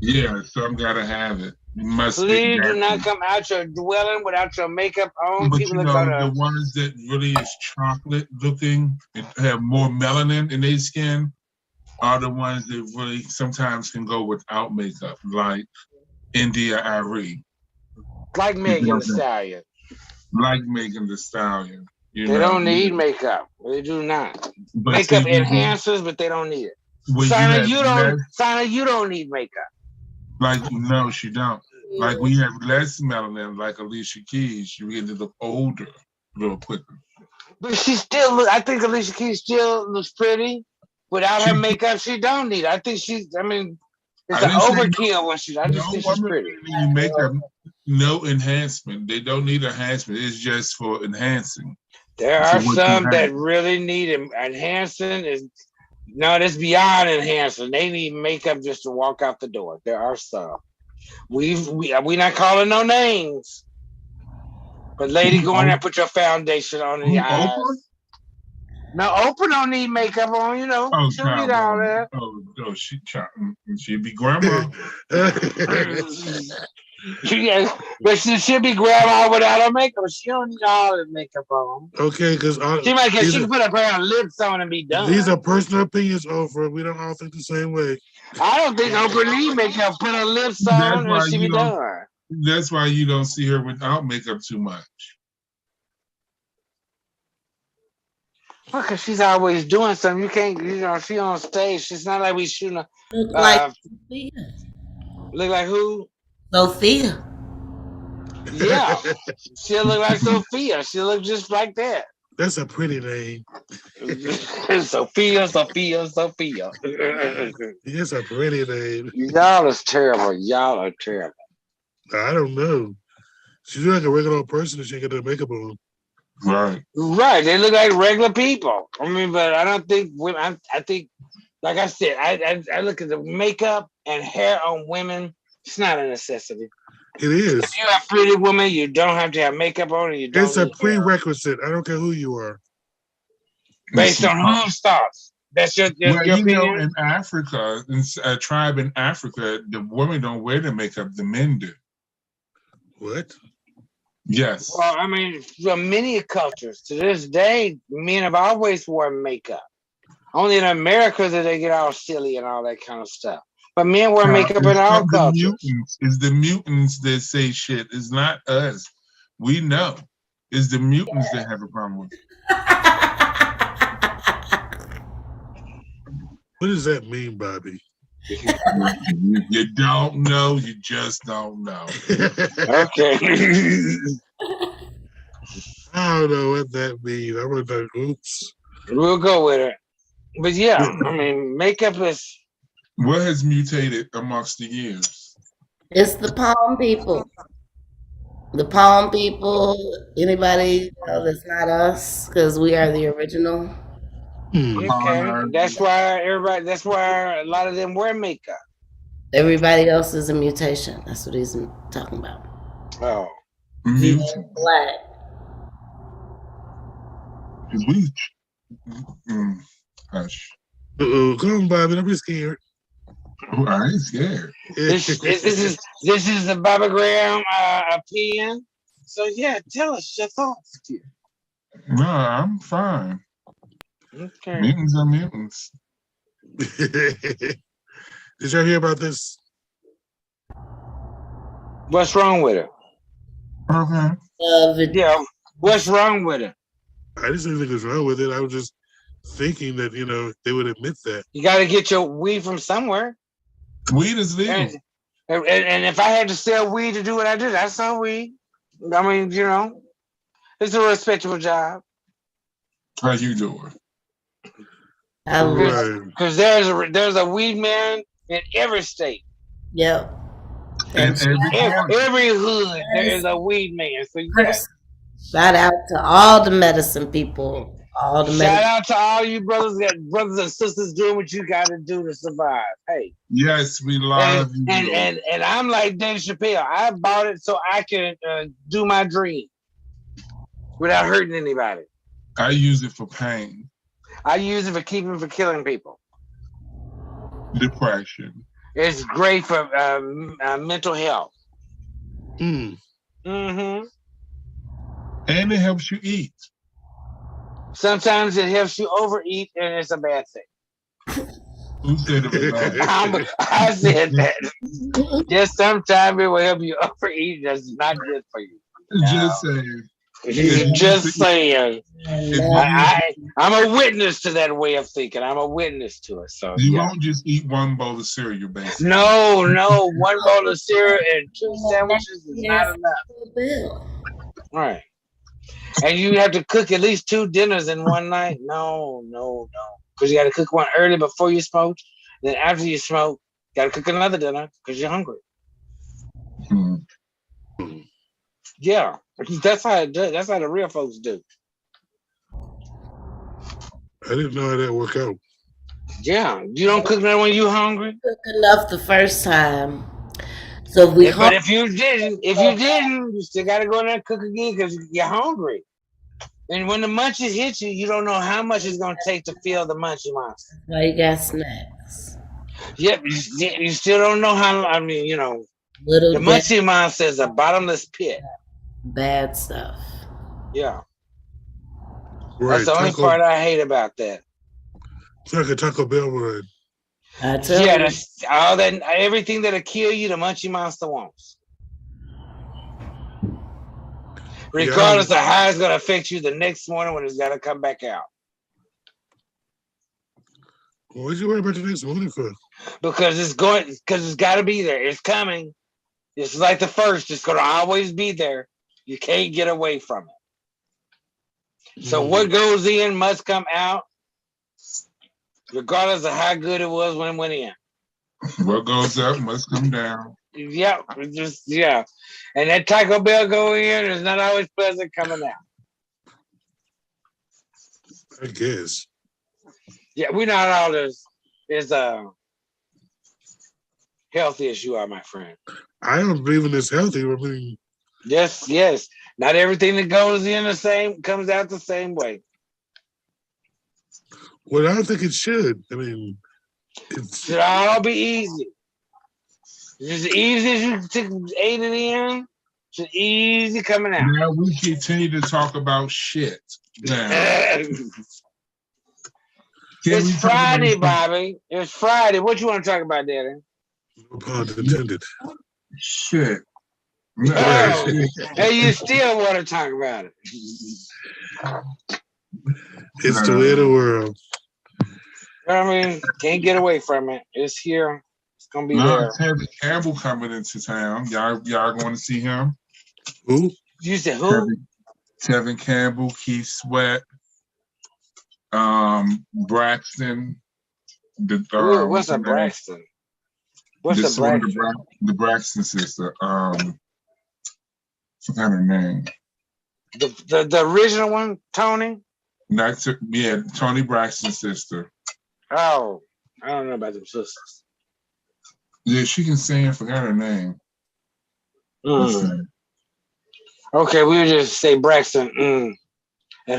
[SPEAKER 4] Yeah, some gotta have it. You must.
[SPEAKER 1] Please do not come out your dwelling without your makeup on.
[SPEAKER 4] But
[SPEAKER 1] People
[SPEAKER 4] you know,
[SPEAKER 1] are
[SPEAKER 4] the ones that really is chocolate looking and have more melanin in their skin are the ones that really sometimes can go without makeup, like India Arie.
[SPEAKER 1] like Megan Thee Stallion.
[SPEAKER 4] Like Megan Thee Stallion.
[SPEAKER 1] They don't need makeup. They do not.
[SPEAKER 4] But
[SPEAKER 1] makeup
[SPEAKER 4] see,
[SPEAKER 1] enhancers, but they don't need it.
[SPEAKER 4] Sana,
[SPEAKER 1] you don't need makeup.
[SPEAKER 4] Like, no, she don't. Like, we have less melanin, like Alicia Keys, you get to look older a little quicker.
[SPEAKER 1] But she still look. I think Alicia Keys still looks pretty. Without her makeup, she don't need it. I think it's an overkill when she. I just think she's pretty.
[SPEAKER 4] Makeup, no enhancement. They don't need enhancement. It's just for enhancing.
[SPEAKER 1] There are some that really need enhancing. No, that's beyond enhancing. They need makeup just to walk out the door. There are some. We not calling no names. But lady, go in there, put your foundation on in your eyes. No, Oprah don't need makeup on, you know. She'll need all that.
[SPEAKER 4] Oh, she'd be grandma.
[SPEAKER 1] But she'll be grandma without her makeup. She don't need all that makeup on.
[SPEAKER 2] Okay, because
[SPEAKER 1] she can put her lips on and be done.
[SPEAKER 2] These are personal opinions, Oprah. We don't all think the same way.
[SPEAKER 1] I don't think Oprah need makeup. Put her lips on and she be done.
[SPEAKER 4] That's why you don't see her without makeup too much.
[SPEAKER 1] Well, because she's always doing something. You can't, she on stage. It's not like we shooting her.
[SPEAKER 3] Look like Sophia.
[SPEAKER 1] Look like who?
[SPEAKER 3] Sophia.
[SPEAKER 1] Yeah. She'll look like Sophia. She'll look just like that.
[SPEAKER 2] That's a pretty name.
[SPEAKER 1] Sophia.
[SPEAKER 2] It's a pretty name.
[SPEAKER 1] Y'all is terrible. Y'all are terrible.
[SPEAKER 2] I don't know. She's like a regular person and she get her makeup on.
[SPEAKER 4] Right.
[SPEAKER 1] They look like regular people. I mean, but I don't think women. I think, like I said, I look at the makeup and hair on women. It's not a necessity.
[SPEAKER 2] It is.
[SPEAKER 1] If you're a pretty woman, you don't have to have makeup on.
[SPEAKER 2] It's a prerequisite. I don't care who you are.
[SPEAKER 1] Based on whose thoughts. That's your opinion?
[SPEAKER 4] Know, in Africa, in a tribe in Africa, the women don't wear the makeup. The men do.
[SPEAKER 2] What?
[SPEAKER 4] Yes.
[SPEAKER 1] Well, I mean, from many cultures to this day, men have always worn makeup. Only in America that they get all silly and all that kind of stuff. But men wear makeup in all cultures.
[SPEAKER 4] It's the mutants that say shit. It's not us. We know. It's the mutants that have a problem with it.
[SPEAKER 2] What does that mean, Bobby?
[SPEAKER 4] You don't know. You just don't know.
[SPEAKER 1] Okay.
[SPEAKER 2] I don't know what that means. I would have done oops.
[SPEAKER 1] We'll go with it. But yeah, I mean, makeup is...
[SPEAKER 4] What has mutated amongst the years?
[SPEAKER 3] It's the palm people. The Palm people, anybody that's not us, because we are the original.
[SPEAKER 2] Hmm.
[SPEAKER 1] Okay, that's why everybody. That's why a lot of them wear makeup.
[SPEAKER 3] Everybody else is a mutation. That's what he's talking about.
[SPEAKER 1] Oh,
[SPEAKER 4] Mutant.
[SPEAKER 3] Black.
[SPEAKER 4] We, hush.
[SPEAKER 2] Come on, Bobby. Don't be scared.
[SPEAKER 4] I ain't scared.
[SPEAKER 1] this is the Bobby Graham opinion. So yeah, tell us your thoughts, kid.
[SPEAKER 4] No, I'm fine.
[SPEAKER 1] Okay.
[SPEAKER 4] Mutants are mutants.
[SPEAKER 2] Did y'all hear about this?
[SPEAKER 1] What's wrong with it?
[SPEAKER 4] Okay.
[SPEAKER 1] Yeah, what's wrong with it?
[SPEAKER 2] I just didn't think what's wrong with it. I was just thinking that, they would admit that.
[SPEAKER 1] You got to get your weed from somewhere.
[SPEAKER 4] Weed is legal.
[SPEAKER 1] And if I had to sell weed to do what I did, I sell weed. I mean, it's a respectable job.
[SPEAKER 4] How you doing?
[SPEAKER 1] Because there's a weed man in every state.
[SPEAKER 3] Yep.
[SPEAKER 4] And
[SPEAKER 1] every hood there is a weed man. So yes.
[SPEAKER 3] Shout out to all the medicine people.
[SPEAKER 1] Shout out to all you brothers and sisters doing what you got to do to survive. Hey.
[SPEAKER 4] Yes, we love you.
[SPEAKER 1] And I'm like Dave Chappelle. I bought it so I can do my dream without hurting anybody.
[SPEAKER 4] I use it for pain.
[SPEAKER 1] I use it for killing people.
[SPEAKER 4] Depression.
[SPEAKER 1] It's great for mental health.
[SPEAKER 2] Mm-hmm.
[SPEAKER 4] And it helps you eat.
[SPEAKER 1] Sometimes it helps you overeat, and it's a bad thing.
[SPEAKER 4] Who said it was bad?
[SPEAKER 1] I said that. Just sometimes it will help you overeat. That's not good for you.
[SPEAKER 4] Just saying.
[SPEAKER 1] Just saying. I'm a witness to that way of thinking. I'm a witness to it. So
[SPEAKER 4] you won't just eat one bowl of cereal, basically.
[SPEAKER 1] No. 1 bowl of cereal and 2 sandwiches is not enough. Right. And you have to cook at least 2 dinners in one night? No. Because you got to cook one early before you smoke. Then after you smoke, you got to cook another dinner because you're hungry. Yeah. That's how it does. That's how the real folks do.
[SPEAKER 2] I didn't know how that worked out.
[SPEAKER 1] Yeah. You don't cook that when you're hungry?
[SPEAKER 3] Cook enough the first time. So but
[SPEAKER 1] if you didn't, you still got to go in there and cook again because you're hungry. And when the munchies hit you, you don't know how much it's going to take to fill the munchie monster.
[SPEAKER 3] Well, you got snacks.
[SPEAKER 1] Yep, you still don't know how. I mean, the munchie monster is a bottomless pit.
[SPEAKER 3] Bad stuff.
[SPEAKER 1] Yeah.
[SPEAKER 2] Right.
[SPEAKER 1] That's the only part I hate about that.
[SPEAKER 2] It's like a Taco Bell run.
[SPEAKER 1] That's all that. Everything that'll kill you, the munchie monster wants. Regardless of how it's going to affect you the next morning when it's got to come back out.
[SPEAKER 2] What'd you worry about the next morning for?
[SPEAKER 1] Because it's got to be there. It's coming. It's like the first. It's going to always be there. You can't get away from it. So what goes in must come out, regardless of how good it was when it went in.
[SPEAKER 4] What goes up must come down.
[SPEAKER 1] Yeah. And that Taco Bell go in is not always pleasant coming out.
[SPEAKER 2] I guess.
[SPEAKER 1] Yeah, we're not all as healthy as you are, my friend.
[SPEAKER 2] I don't believe in this healthy. I mean,
[SPEAKER 1] yes. Not everything that goes in comes out the same way.
[SPEAKER 2] Well, I don't think it should. I mean,
[SPEAKER 1] it should all be easy. As easy as you ate it in, it's easy coming out.
[SPEAKER 4] Now we continue to talk about shit.
[SPEAKER 1] It's Friday, Bobby. It's Friday. What you want to talk about, Daddy?
[SPEAKER 2] No pun intended.
[SPEAKER 4] Shit.
[SPEAKER 1] And you still want to talk about it.
[SPEAKER 2] It's the way of the world.
[SPEAKER 1] I mean, can't get away from it. It's here. It's gonna be there.
[SPEAKER 4] Tevin Campbell coming into town. Y'all going to see him?
[SPEAKER 2] Who?
[SPEAKER 1] You said who?
[SPEAKER 4] Tevin Campbell, Keith Sweat, Braxton.
[SPEAKER 1] What's a Braxton? What's a Braxton?
[SPEAKER 4] The Braxton sister. Forgot her name.
[SPEAKER 1] The original one, Tony.
[SPEAKER 4] Tony Braxton's sister.
[SPEAKER 1] Oh, I don't know about them sisters.
[SPEAKER 4] Yeah, she can sing. I forgot her name.
[SPEAKER 1] Okay, we would just say Braxton. And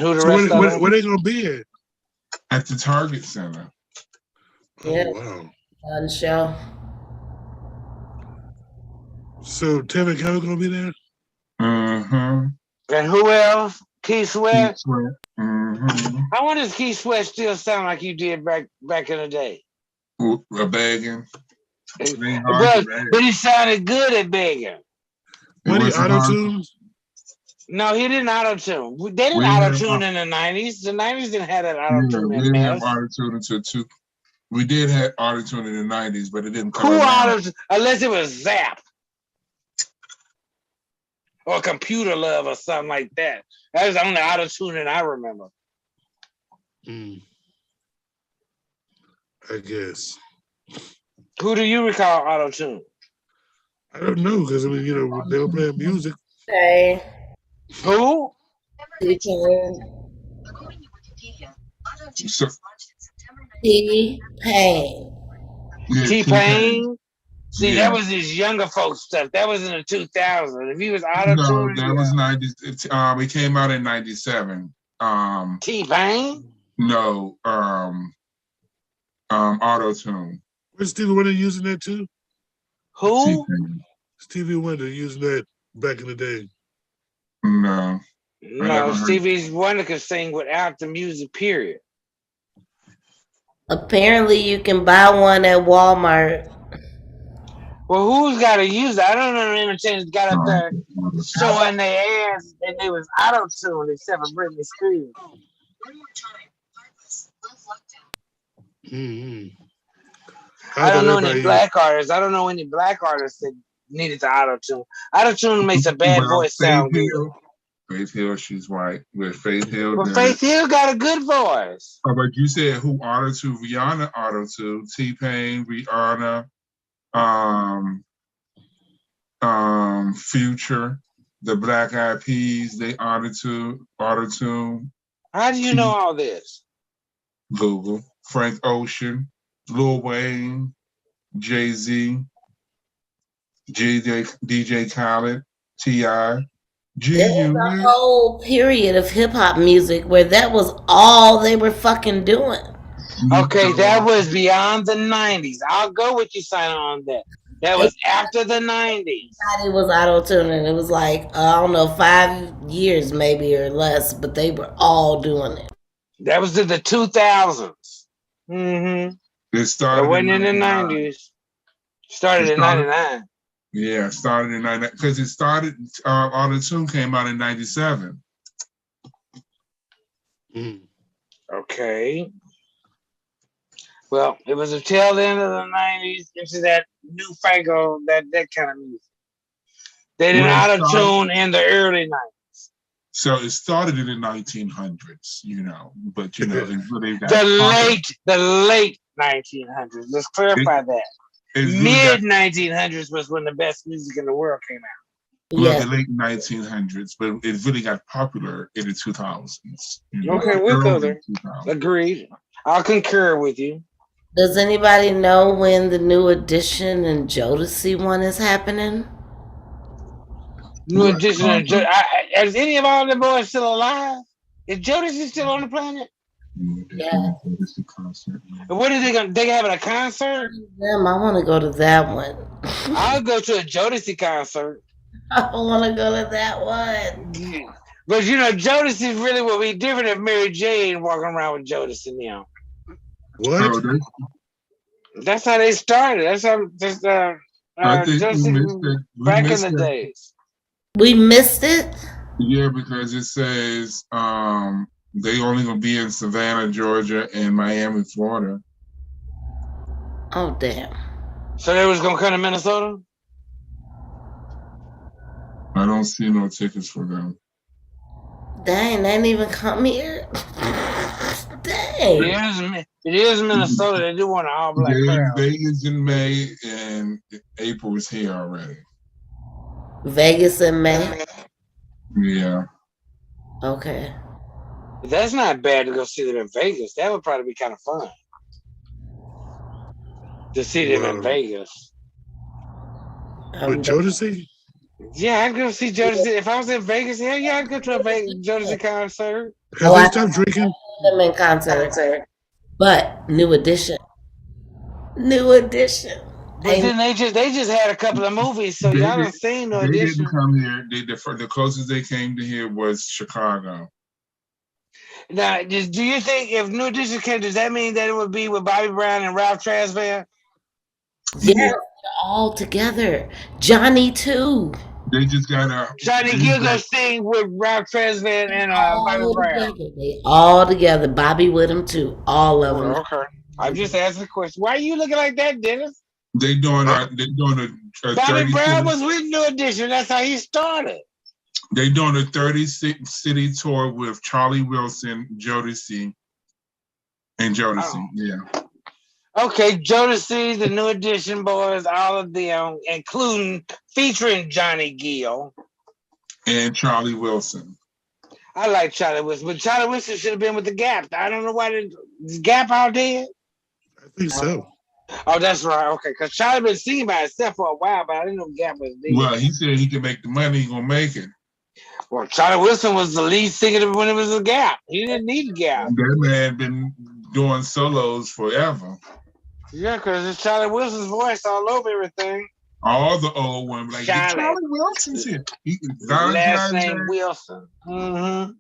[SPEAKER 1] who the rest of them?
[SPEAKER 2] Where they gonna be at?
[SPEAKER 4] At the Target Center.
[SPEAKER 3] Yeah.
[SPEAKER 2] Oh, wow.
[SPEAKER 3] On show.
[SPEAKER 2] So Tevin Campbell gonna be there?
[SPEAKER 4] Mm-hmm.
[SPEAKER 1] And who else? Keith Sweat.
[SPEAKER 4] Mm-hmm.
[SPEAKER 1] I wonder if Keith Sweat still sound like you did back in the day.
[SPEAKER 4] A begging.
[SPEAKER 1] But he sounded good at begging.
[SPEAKER 2] What he auto-tune?
[SPEAKER 1] No, he didn't auto-tune. They didn't auto-tune in the 90s. The 90s didn't have that auto-tune.
[SPEAKER 4] We didn't have auto-tune until two. We did have auto-tune in the 90s, but it didn't come
[SPEAKER 1] around. Unless it was Zap. Or Computer Love or something like that. That was the only auto-tuning I remember.
[SPEAKER 2] I guess.
[SPEAKER 1] Who do you recall auto-tune?
[SPEAKER 2] I don't know, because I mean, you know, they were playing music.
[SPEAKER 3] Hey.
[SPEAKER 1] Who?
[SPEAKER 3] T-Pain.
[SPEAKER 1] T-Pain? See, that was his younger folks stuff. That was in the 2000s. If he was auto-tuned.
[SPEAKER 4] No, that was 90s. It came out in 97.
[SPEAKER 1] T-Pain?
[SPEAKER 4] No. Auto-tune.
[SPEAKER 2] Was Stevie Wonder using that too?
[SPEAKER 1] Who?
[SPEAKER 4] T-Pain.
[SPEAKER 2] Stevie Wonder using that back in the day.
[SPEAKER 4] No.
[SPEAKER 1] No, Stevie Wonder could sing without the music, period.
[SPEAKER 3] Apparently you can buy one at Walmart.
[SPEAKER 1] Well, who's got to use it? I don't know any entertainers got up there showing their ass and they was auto-tuned except for Britney Spears. I don't know any black artists. I don't know any black artists that needed to auto-tune. Auto-tune makes a bad voice sound good.
[SPEAKER 4] Faith Hill, she's white. With Faith Hill.
[SPEAKER 1] But Faith Hill got a good voice.
[SPEAKER 4] Oh, but you said who auto-tune? Rihanna auto-tune. T-Pain, Rihanna, Future, the Black Eyed Peas, they auto-tune.
[SPEAKER 1] How do you know all this?
[SPEAKER 4] Google. Frank Ocean, Lil Wayne, Jay-Z, DJ Khaled, T.I.,
[SPEAKER 3] There was a whole period of hip-hop music where that was all they were fucking doing.
[SPEAKER 1] Okay, that was beyond the 90s. I'll go with you, sign on that. That was after the 90s.
[SPEAKER 3] It was auto-tuning. It was like, I don't know, 5 years maybe or less, but they were all doing it.
[SPEAKER 1] That was in the 2000s. Mm-hmm.
[SPEAKER 4] It started.
[SPEAKER 1] It wasn't in the 90s. Started in 99.
[SPEAKER 4] Yeah, it started in 99 because it started. Auto-tune came out in 97.
[SPEAKER 1] Okay. Well, it was the tail end of the 90s into that newfangled, that kind of music. They didn't auto-tune in the early 90s.
[SPEAKER 4] So it started in the 1900s, you know, but you know, it really got
[SPEAKER 1] the late 1900s. Let's clarify that. Mid 1900s was when the best music in the world came out.
[SPEAKER 4] Well, the late 1900s, but it really got popular in the 2000s. You know,
[SPEAKER 1] okay, we'll go there. Agreed. I'll concur with you.
[SPEAKER 3] Does anybody know when the New Edition and Jodeci one is happening?
[SPEAKER 1] New Edition and Jodeci. Is any of all the boys still alive? Is Jodeci still on the planet?
[SPEAKER 3] Yeah.
[SPEAKER 1] What are they going to? They having a concert?
[SPEAKER 3] Damn, I want to go to that one.
[SPEAKER 1] I'll go to a Jodeci concert.
[SPEAKER 3] I want to go to that one.
[SPEAKER 1] But you know, Jodeci really will be different if Mary Jane walking around with Jodeci now.
[SPEAKER 2] What?
[SPEAKER 1] That's how they started. That's how Jodeci back in the days.
[SPEAKER 3] We missed it?
[SPEAKER 4] Yeah, because it says they only gonna be in Savannah, Georgia, and Miami, Florida.
[SPEAKER 3] Oh damn!
[SPEAKER 1] So they was gonna come to Minnesota?
[SPEAKER 4] I don't see no tickets for them.
[SPEAKER 3] Dang, they didn't even come here. Dang.
[SPEAKER 1] It is Minnesota. They do want an all black crowd.
[SPEAKER 4] Vegas in May and April is here already.
[SPEAKER 3] Vegas in May.
[SPEAKER 4] Yeah.
[SPEAKER 3] Okay.
[SPEAKER 1] That's not bad to go see them in Vegas. That would probably be kind of fun to see them in
[SPEAKER 2] Wow.
[SPEAKER 1] Vegas.
[SPEAKER 2] With Jodeci?
[SPEAKER 1] Yeah, I'd go see Jodeci. If I was in Vegas, hell yeah, I'd go to a Jodeci concert.
[SPEAKER 2] Have they stopped drinking?
[SPEAKER 3] them in concert, but New Edition. New Edition.
[SPEAKER 1] But then they just had a couple of movies, so
[SPEAKER 4] They
[SPEAKER 1] y'all
[SPEAKER 4] did.
[SPEAKER 1] done seen No
[SPEAKER 4] They didn't
[SPEAKER 1] Edition.
[SPEAKER 4] come here. The closest they came to here was Chicago.
[SPEAKER 1] Now, do you think if New Edition came, does that mean that it would be with Bobby Brown and Ralph Tresvant?
[SPEAKER 3] Yeah, they're all together. Johnny too.
[SPEAKER 4] They just got a
[SPEAKER 1] Johnny Gill go sing with Ralph Tresvant and Bobby
[SPEAKER 3] All
[SPEAKER 1] Brown.
[SPEAKER 3] together. They all together. Bobby with them too. All of them.
[SPEAKER 1] Okay. I'm just asking a question. Why are you looking like that, Dennis?
[SPEAKER 4] They doing a
[SPEAKER 1] Bobby
[SPEAKER 4] 30
[SPEAKER 1] Brown
[SPEAKER 4] city,
[SPEAKER 1] was with New Edition. That's how he started.
[SPEAKER 4] they doing a 30 city tour with Charlie Wilson, Jodeci, and Jodeci.
[SPEAKER 1] Oh.
[SPEAKER 4] Yeah.
[SPEAKER 1] Okay, Jodeci, the New Edition boys, all of them, including featuring Johnny Gill.
[SPEAKER 4] And Charlie Wilson.
[SPEAKER 1] I like Charlie Wilson, but Charlie Wilson should have been with the Gap. I don't know why the Gap all dead.
[SPEAKER 2] I think so.
[SPEAKER 1] Oh, that's right. Okay, because Charlie been singing by himself for a while, but I didn't know Gap was dead.
[SPEAKER 4] Well, he said he can make the money, he gonna make it.
[SPEAKER 1] Well, Charlie Wilson was the lead singer when it was a Gap. He didn't need a Gap.
[SPEAKER 4] That man been doing solos forever.
[SPEAKER 1] Yeah, because it's Charlie Wilson's voice all over everything.
[SPEAKER 4] All the old ones like Charlie Wilson's here.
[SPEAKER 1] Last name Wilson. Mm-hmm.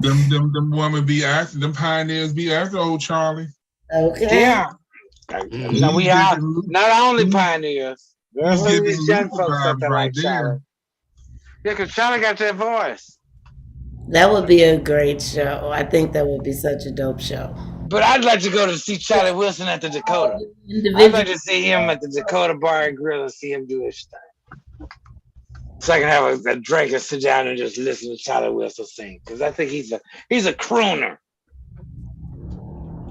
[SPEAKER 4] Them women be after them pioneers be after old Charlie.
[SPEAKER 3] Okay.
[SPEAKER 1] Yeah. Now we are not only pioneers. There's some of these young folks out there like Charlie. Yeah, because Charlie got that voice.
[SPEAKER 3] That would be a great show. I think that would be such a dope show.
[SPEAKER 1] But I'd like to go to see Charlie Wilson at the Dakota. I'd like to see him at the Dakota Bar and Grill and see him do his thing. So I can have a drink and sit down and just listen to Charlie Wilson sing. Because I think he's a crooner.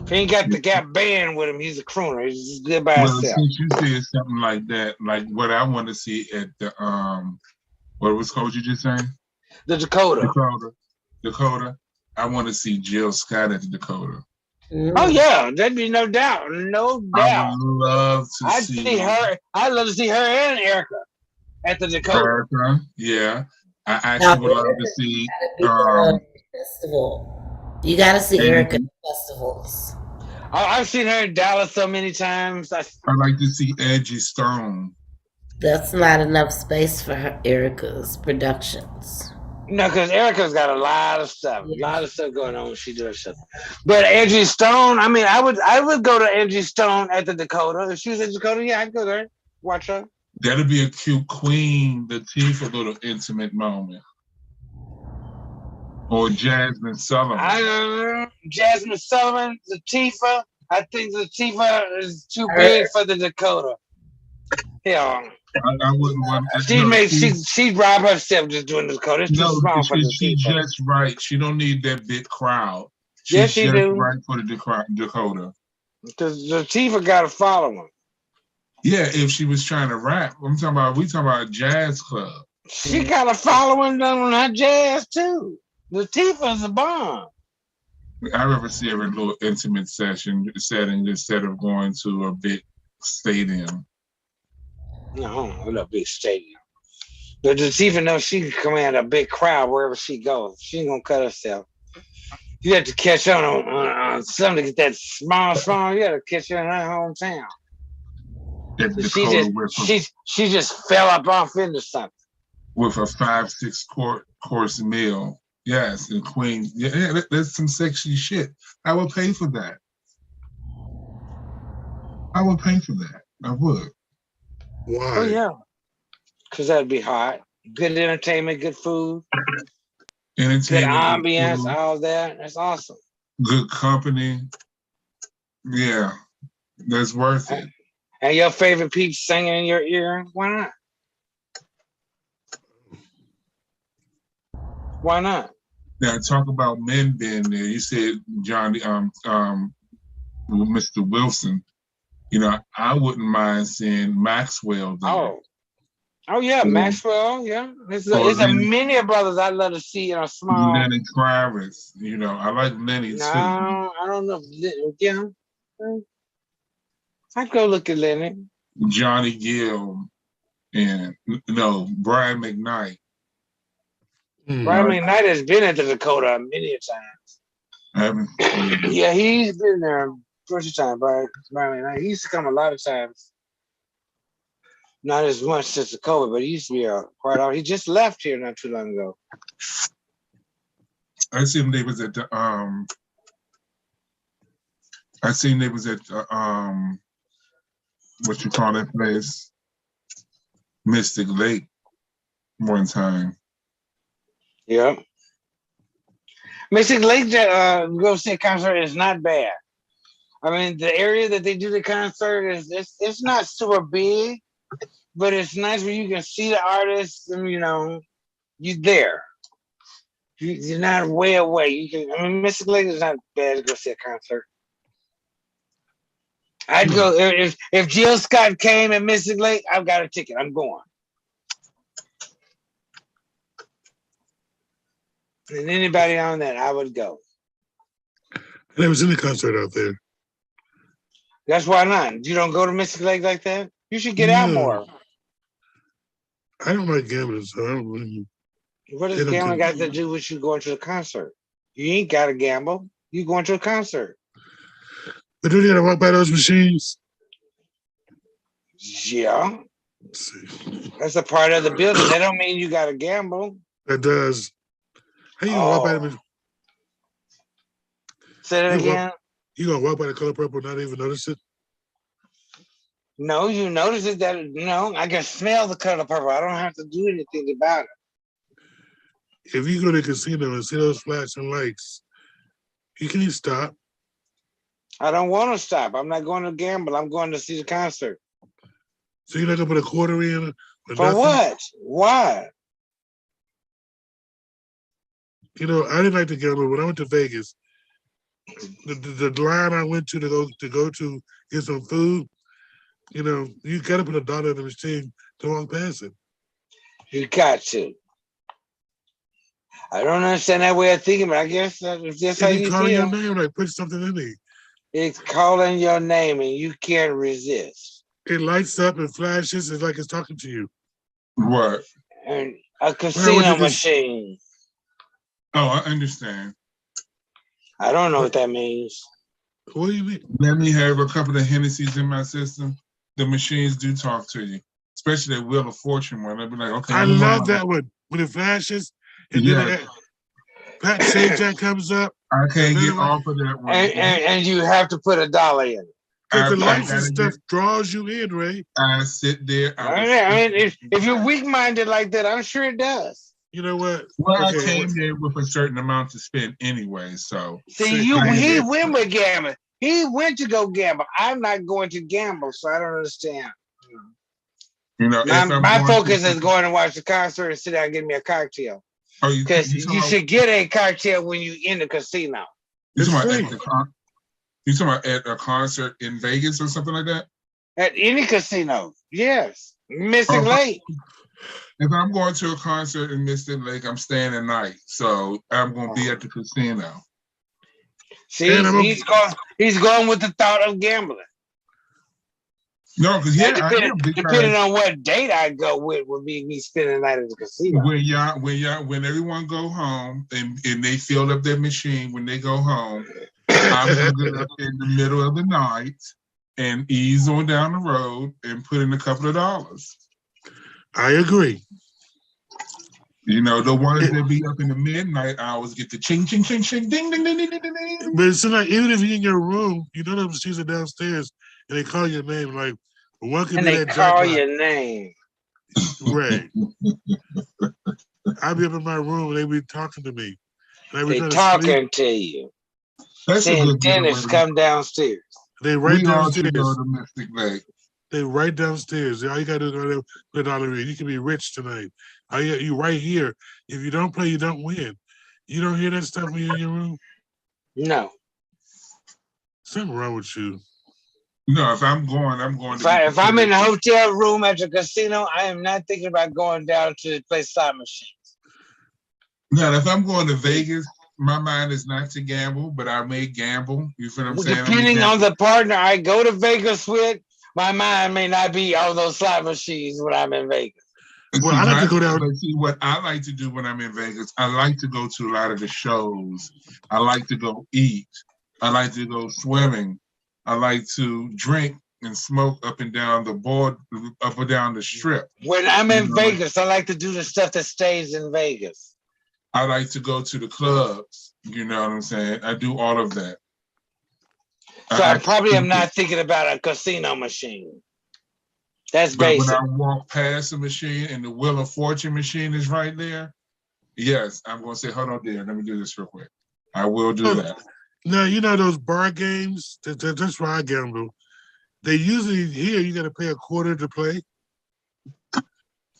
[SPEAKER 1] If he ain't got the Gap band with him, he's a crooner. He's just good by himself.
[SPEAKER 4] Since you said something like that, like what I want to see at the what was coach you just saying?
[SPEAKER 1] The Dakota.
[SPEAKER 4] Dakota. I want to see Jill Scott at the Dakota.
[SPEAKER 1] Oh yeah, that'd be no doubt. No doubt.
[SPEAKER 4] I would love to see
[SPEAKER 1] her. I'd love to see her and Erica at the Dakota.
[SPEAKER 4] Erica, yeah. I actually would love to see
[SPEAKER 3] festival. You gotta see Erica at festivals.
[SPEAKER 1] I've seen her in Dallas so many times. I'd
[SPEAKER 4] like to see Angie Stone.
[SPEAKER 3] That's not enough space for Erica's productions.
[SPEAKER 1] No, because Erica's got a lot of stuff, going on when she does stuff. But Angie Stone, I mean, I would go to Angie Stone at the Dakota. If she was at Dakota, yeah, I'd go there, watch her.
[SPEAKER 4] That'd be a cute Queen Latifah little intimate moment. Or Jasmine Sullivan.
[SPEAKER 1] Jasmine Sullivan, Latifah. I think Latifah is too big for the Dakota. Yeah.
[SPEAKER 4] I wouldn't want.
[SPEAKER 1] She'd rob herself just doing the Dakota. It's too small for the
[SPEAKER 4] She's just right. She don't need that big crowd. She's
[SPEAKER 1] yes, she do.
[SPEAKER 4] Right for the Dakota.
[SPEAKER 1] Because Latifah got a following.
[SPEAKER 4] Yeah, if she was trying to rap, we talking about a jazz club.
[SPEAKER 1] She got a following on her jazz too. Latifah's a bomb.
[SPEAKER 4] I'd rather see every little intimate setting instead of going to a big stadium.
[SPEAKER 1] No, a big stadium. But Latifah knows she can command a big crowd wherever she goes. She ain't gonna cut herself. You have to catch on something to get that small. You got to catch her in her hometown. She just fell up off into something.
[SPEAKER 4] With a 5-6 course meal. Yes, and Queen. Yeah, that's some sexy shit. I would pay for that. I would.
[SPEAKER 2] Why?
[SPEAKER 1] Oh yeah, because that'd be hot. Good entertainment, good food, good ambience, food. All that. That's awesome.
[SPEAKER 4] Good company. Yeah, that's worth it.
[SPEAKER 1] And your favorite peeps singing in your ear? Why not? Why not?
[SPEAKER 4] Now talk about men being there. You said Johnny, Mr. Wilson. You know, I wouldn't mind seeing Maxwell there.
[SPEAKER 1] Oh, Oh yeah,
[SPEAKER 4] Yeah.
[SPEAKER 1] Maxwell. Yeah,
[SPEAKER 4] Or
[SPEAKER 1] it's a many of brothers I'd love to see in a small.
[SPEAKER 4] Lenny Kravitz. You know, I like Lenny
[SPEAKER 1] No,
[SPEAKER 4] too.
[SPEAKER 1] I don't know. Yeah, I go look at Lenny.
[SPEAKER 4] Johnny Gill and Brian McKnight.
[SPEAKER 1] Brian
[SPEAKER 4] I
[SPEAKER 1] McKnight has been at the Dakota many a times.
[SPEAKER 4] haven't.
[SPEAKER 1] Yeah, he's been there first time. Brian McKnight. He used to come a lot of times. Not as much since the COVID, but he used to be quite out. He just left here not too long ago.
[SPEAKER 4] I seen they was at the I seen they was at what you call that place? Mystic Lake one time.
[SPEAKER 1] Yeah. Mystic Lake go see a concert is not bad. I mean, the area that they do the concert is it's not super big, but it's nice where you can see the artists and you're there. You're not way away. You can. I mean, Mystic Lake is not bad to go see a concert. I'd go if Jill Scott came at Mystic Lake. I've got a ticket. I'm going. And anybody on that, I would go.
[SPEAKER 2] I never seen a concert out there.
[SPEAKER 1] That's why not. You don't go to Mystic Lake like that. You should get out more.
[SPEAKER 2] I don't like gambling, so I don't really.
[SPEAKER 1] What does gambling got to do with you going to the concert? You ain't got to gamble. You going to a concert.
[SPEAKER 2] But don't you got to walk by those machines?
[SPEAKER 1] Yeah. That's a part of the building. That don't mean you got to gamble.
[SPEAKER 2] That does. How you gonna walk by the?
[SPEAKER 1] Say that again.
[SPEAKER 2] You gonna walk by the color purple and not even notice it?
[SPEAKER 1] No, you notice it that I can smell the color purple. I don't have to do anything about it.
[SPEAKER 2] If you go to the casino and see those flashing lights, you can't stop.
[SPEAKER 1] I don't want to stop. I'm not going to gamble. I'm going to see the concert.
[SPEAKER 2] So you're not gonna put a quarter in?
[SPEAKER 1] For
[SPEAKER 2] nothing?
[SPEAKER 1] What? Why?
[SPEAKER 2] I didn't like to gamble. When I went to Vegas, the line I went to go to get some food, you gotta put $1 in the machine to walk past it.
[SPEAKER 1] You got to. I don't understand that way of thinking, but I guess that's just how you
[SPEAKER 2] calling
[SPEAKER 1] feel.
[SPEAKER 2] your name, like put something in there.
[SPEAKER 1] It's calling your name and you can't resist.
[SPEAKER 2] It lights up and flashes. It's like it's talking to you.
[SPEAKER 4] What?
[SPEAKER 1] And a casino machine.
[SPEAKER 4] Oh, I understand.
[SPEAKER 1] I don't know what that means.
[SPEAKER 2] What do you mean?
[SPEAKER 4] Let me have a couple of Hennessy's in my system. The machines do talk to you, especially that Wheel of Fortune one. I'd be like, okay.
[SPEAKER 2] I love that one when it flashes and then Pat Sajak comes up.
[SPEAKER 4] I can't get off of that one.
[SPEAKER 1] And you have to put $1 in.
[SPEAKER 2] Because the lights and stuff draws you in, Ray.
[SPEAKER 4] I sit there.
[SPEAKER 1] I mean, if you're weak-minded like that, I'm sure it does.
[SPEAKER 2] You know what?
[SPEAKER 4] Well, I came there with a certain amount to spend anyway, so.
[SPEAKER 1] See, he went with gambling. He went to go gamble. I'm not going to gamble, so I don't understand. My focus is going to watch the concert and sit down and get me a cocktail. Because you should get a cocktail when you're in the casino.
[SPEAKER 4] You talking about at a concert in Vegas or something like that?
[SPEAKER 1] At any casino, yes. Mystic Lake.
[SPEAKER 4] If I'm going to a concert in Mystic Lake, I'm staying the night, so I'm going to be at the casino.
[SPEAKER 1] See, he's going with the thought of gambling.
[SPEAKER 4] No, because
[SPEAKER 1] depending on what date I go with, would be me spending the night at the casino.
[SPEAKER 4] When everyone go home and they fill up their machine when they go home, I'm going to get up in the middle of the night and ease on down the road and put in a couple of dollars.
[SPEAKER 2] I agree.
[SPEAKER 4] The ones that be up in the midnight hours get the ching, ching, ching, ching, ding, ding, ding, ding, ding, ding.
[SPEAKER 2] But it's like, even if you're in your room, the machines are downstairs and they call your name, like, one can be that jackpot.
[SPEAKER 1] Call your name.
[SPEAKER 2] Right. I'll be up in my room and they be talking to me.
[SPEAKER 1] They talking to you. Saying Dennis, come downstairs.
[SPEAKER 2] They right downstairs. They right downstairs. All you gotta do is put $1 in. You can be rich tonight. You right here. If you don't play, you don't win. You don't hear that stuff when you're in your room?
[SPEAKER 1] No.
[SPEAKER 2] Something wrong with you.
[SPEAKER 4] No, if I'm going, I'm going to.
[SPEAKER 1] If I'm in the hotel room at the casino, I am not thinking about going down to play slot machines.
[SPEAKER 4] Now, if I'm going to Vegas, my mind is not to gamble, but I may gamble. You feel what I'm saying?
[SPEAKER 1] Depending on the partner I go to Vegas with, my mind may not be on those slot machines when I'm in Vegas.
[SPEAKER 2] Well, I like to go down.
[SPEAKER 4] See, what I like to do when I'm in Vegas, I like to go to a lot of the shows. I like to go eat. I like to go swimming. I like to drink and smoke up and down the board, up and down the strip.
[SPEAKER 1] When I'm in Vegas, I like to do the stuff that stays in Vegas.
[SPEAKER 4] I like to go to the clubs. You know what I'm saying? I do all of that.
[SPEAKER 1] So I probably am not thinking about a casino machine. That's basic.
[SPEAKER 4] But when I walk past a machine and the Wheel of Fortune machine is right there, yes, I'm going to say, hold on there. Let me do this real quick. I will do that.
[SPEAKER 2] Now, you know those bar games? That's where I gamble. They usually, here, you got to pay a quarter to play.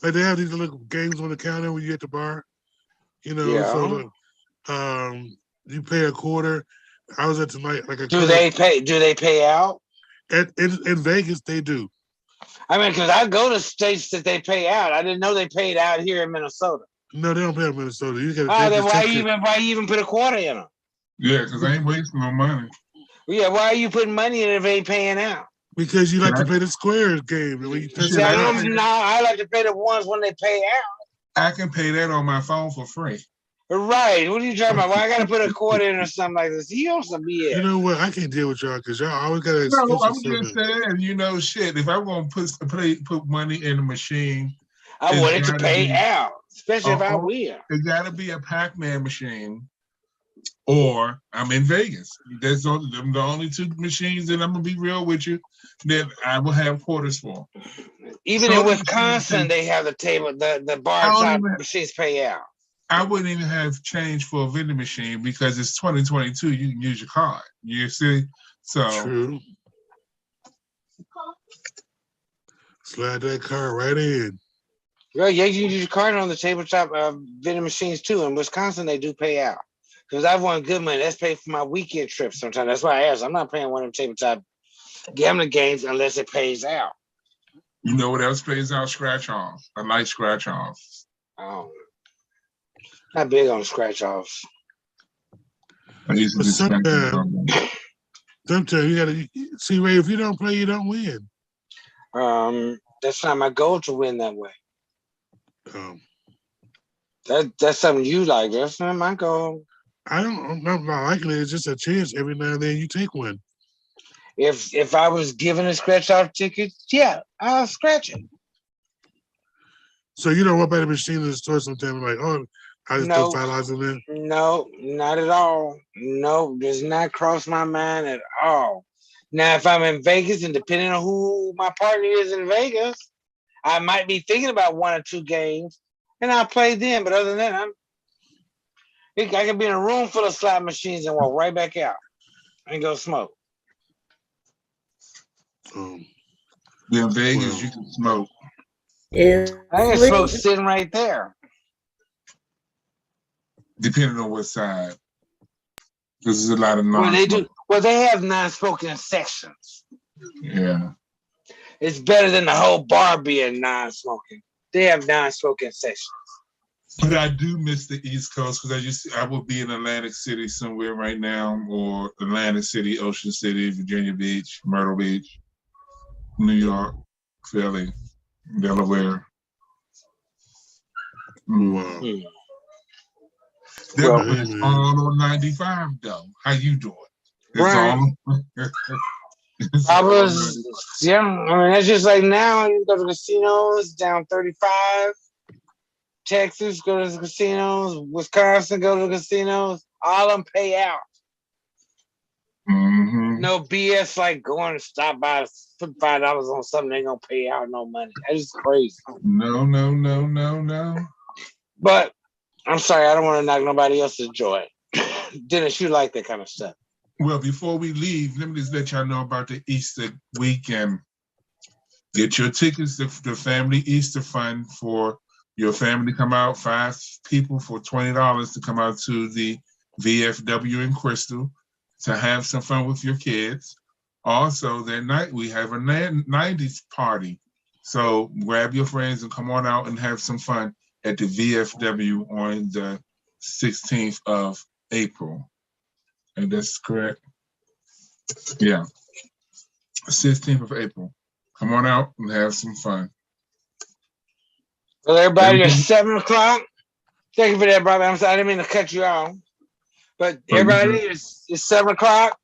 [SPEAKER 2] Like they have these little games on the counter when you're at the bar. You know, so you pay a quarter. I was at tonight, like a
[SPEAKER 1] Do they pay out?
[SPEAKER 2] In Vegas, they do.
[SPEAKER 1] I mean, because I go to states that they pay out. I didn't know they paid out here in Minnesota.
[SPEAKER 2] No, they don't pay in Minnesota. You
[SPEAKER 1] then why you even put a quarter in them?
[SPEAKER 4] Yeah, because I ain't wasting no money.
[SPEAKER 1] Yeah, why are you putting money in if they ain't paying out?
[SPEAKER 2] Because you like to play the squares game. When you
[SPEAKER 1] I like to pay the ones when they pay out.
[SPEAKER 4] I can pay that on my phone for free.
[SPEAKER 1] Right. What are you talking about? Why I got to put a quarter in or something like this? You on some BS.
[SPEAKER 2] You know what? I can't deal with y'all because y'all always got to.
[SPEAKER 4] No, I'm just saying, you know, shit. If I'm going to put money in the machine,
[SPEAKER 1] I want it to pay out, especially if I win.
[SPEAKER 4] It got to be a Pac-Man machine, or I'm in Vegas. That's the only two machines that I'm gonna be real with you that I will have quarters for.
[SPEAKER 1] Even in Wisconsin, they have the bar top machines pay out.
[SPEAKER 4] I wouldn't even have change for a vending machine because it's 2022. You can use your card. You see, so
[SPEAKER 2] true. Slide that card right in.
[SPEAKER 1] Yeah, you can use your card on the tabletop vending machines too. In Wisconsin, they do pay out. Because I've won good money. That's paid for my weekend trips sometimes. That's why I asked. I'm not paying one of them tabletop gambling games unless it pays out.
[SPEAKER 4] You know what else pays out? Scratch off. I like scratch offs.
[SPEAKER 1] Oh. Not big on scratch offs.
[SPEAKER 2] Sometimes you gotta see, Ray, if you don't play, you don't win.
[SPEAKER 1] That's not my goal to win that way. That's something you like. That's not my goal.
[SPEAKER 2] I'm not liking it. It's just a chance. Every now and then you take one.
[SPEAKER 1] If I was given a scratch off ticket, yeah, I'll scratch it.
[SPEAKER 2] So you don't walk by the machine in the store sometimes like, oh, I just throw $5 in there?
[SPEAKER 1] No, not at all. No, does not cross my mind at all. Now, if I'm in Vegas and depending on who my partner is in Vegas, I might be thinking about one or two games and I'll play them. But other than that, I can be in a room full of slot machines and walk right back out and go smoke.
[SPEAKER 4] In Vegas, you can smoke.
[SPEAKER 1] I can smoke sitting right there.
[SPEAKER 4] Depending on what side. There's a lot of non-smoking.
[SPEAKER 1] They have non-smoking sections.
[SPEAKER 4] Yeah.
[SPEAKER 1] It's better than the whole bar being non-smoking. They have non-smoking sections.
[SPEAKER 4] But I do miss the East Coast because I will be in Atlantic City somewhere right now, or Atlantic City, Ocean City, Virginia Beach, Myrtle Beach, New York, Philly, Delaware.
[SPEAKER 2] Wow.
[SPEAKER 4] It's all on 95 though. How you doing?
[SPEAKER 1] That's just like now you go to casinos down 35. Texas, go to the casinos. Wisconsin, go to the casinos. All of them pay out.
[SPEAKER 4] Mm-hmm.
[SPEAKER 1] No BS like going to stop by, put $5 on something, they gonna pay out no money. That's just crazy.
[SPEAKER 4] No.
[SPEAKER 1] But I'm sorry, I don't want to knock nobody else's joy. Dennis, you like that kind of stuff.
[SPEAKER 4] Well, before we leave, let me just let y'all know about the Easter weekend. Get your tickets to the Family Easter Fund for your family to come out, 5 people for $20 to come out to the VFW in Crystal to have some fun with your kids. Also, that night we have a 90s party. So grab your friends and come on out and have some fun at the VFW on the 16th of April. And that's correct. Yeah. 16th of April. Come on out and have some fun.
[SPEAKER 1] Well, everybody, it's 7 o'clock. Thank you for that, brother. I'm sorry, I didn't mean to cut you off. But everybody, it's 7 o'clock.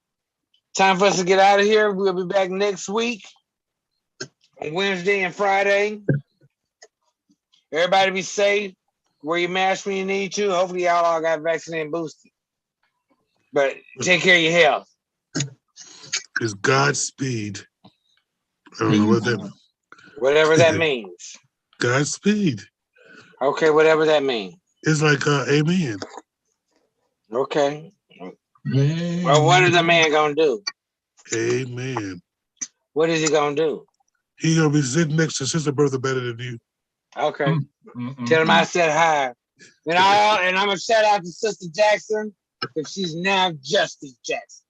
[SPEAKER 1] Time for us to get out of here. We'll be back next week on Wednesday and Friday. Everybody be safe. Wear your mask when you need to. Hopefully, y'all all got vaccinated and boosted. But take care of your health.
[SPEAKER 2] It's Godspeed. I don't know what that means.
[SPEAKER 1] Whatever that means.
[SPEAKER 2] Godspeed.
[SPEAKER 1] Okay, whatever that means.
[SPEAKER 2] It's like amen.
[SPEAKER 1] Okay. Well, what is the man gonna do?
[SPEAKER 2] Amen.
[SPEAKER 1] What is he gonna do?
[SPEAKER 2] He gonna be sitting next to Sister Bertha better than you.
[SPEAKER 1] Okay. Tell him I said hi. And I'm gonna shout out to Sister Jackson because she's now Justice Jackson.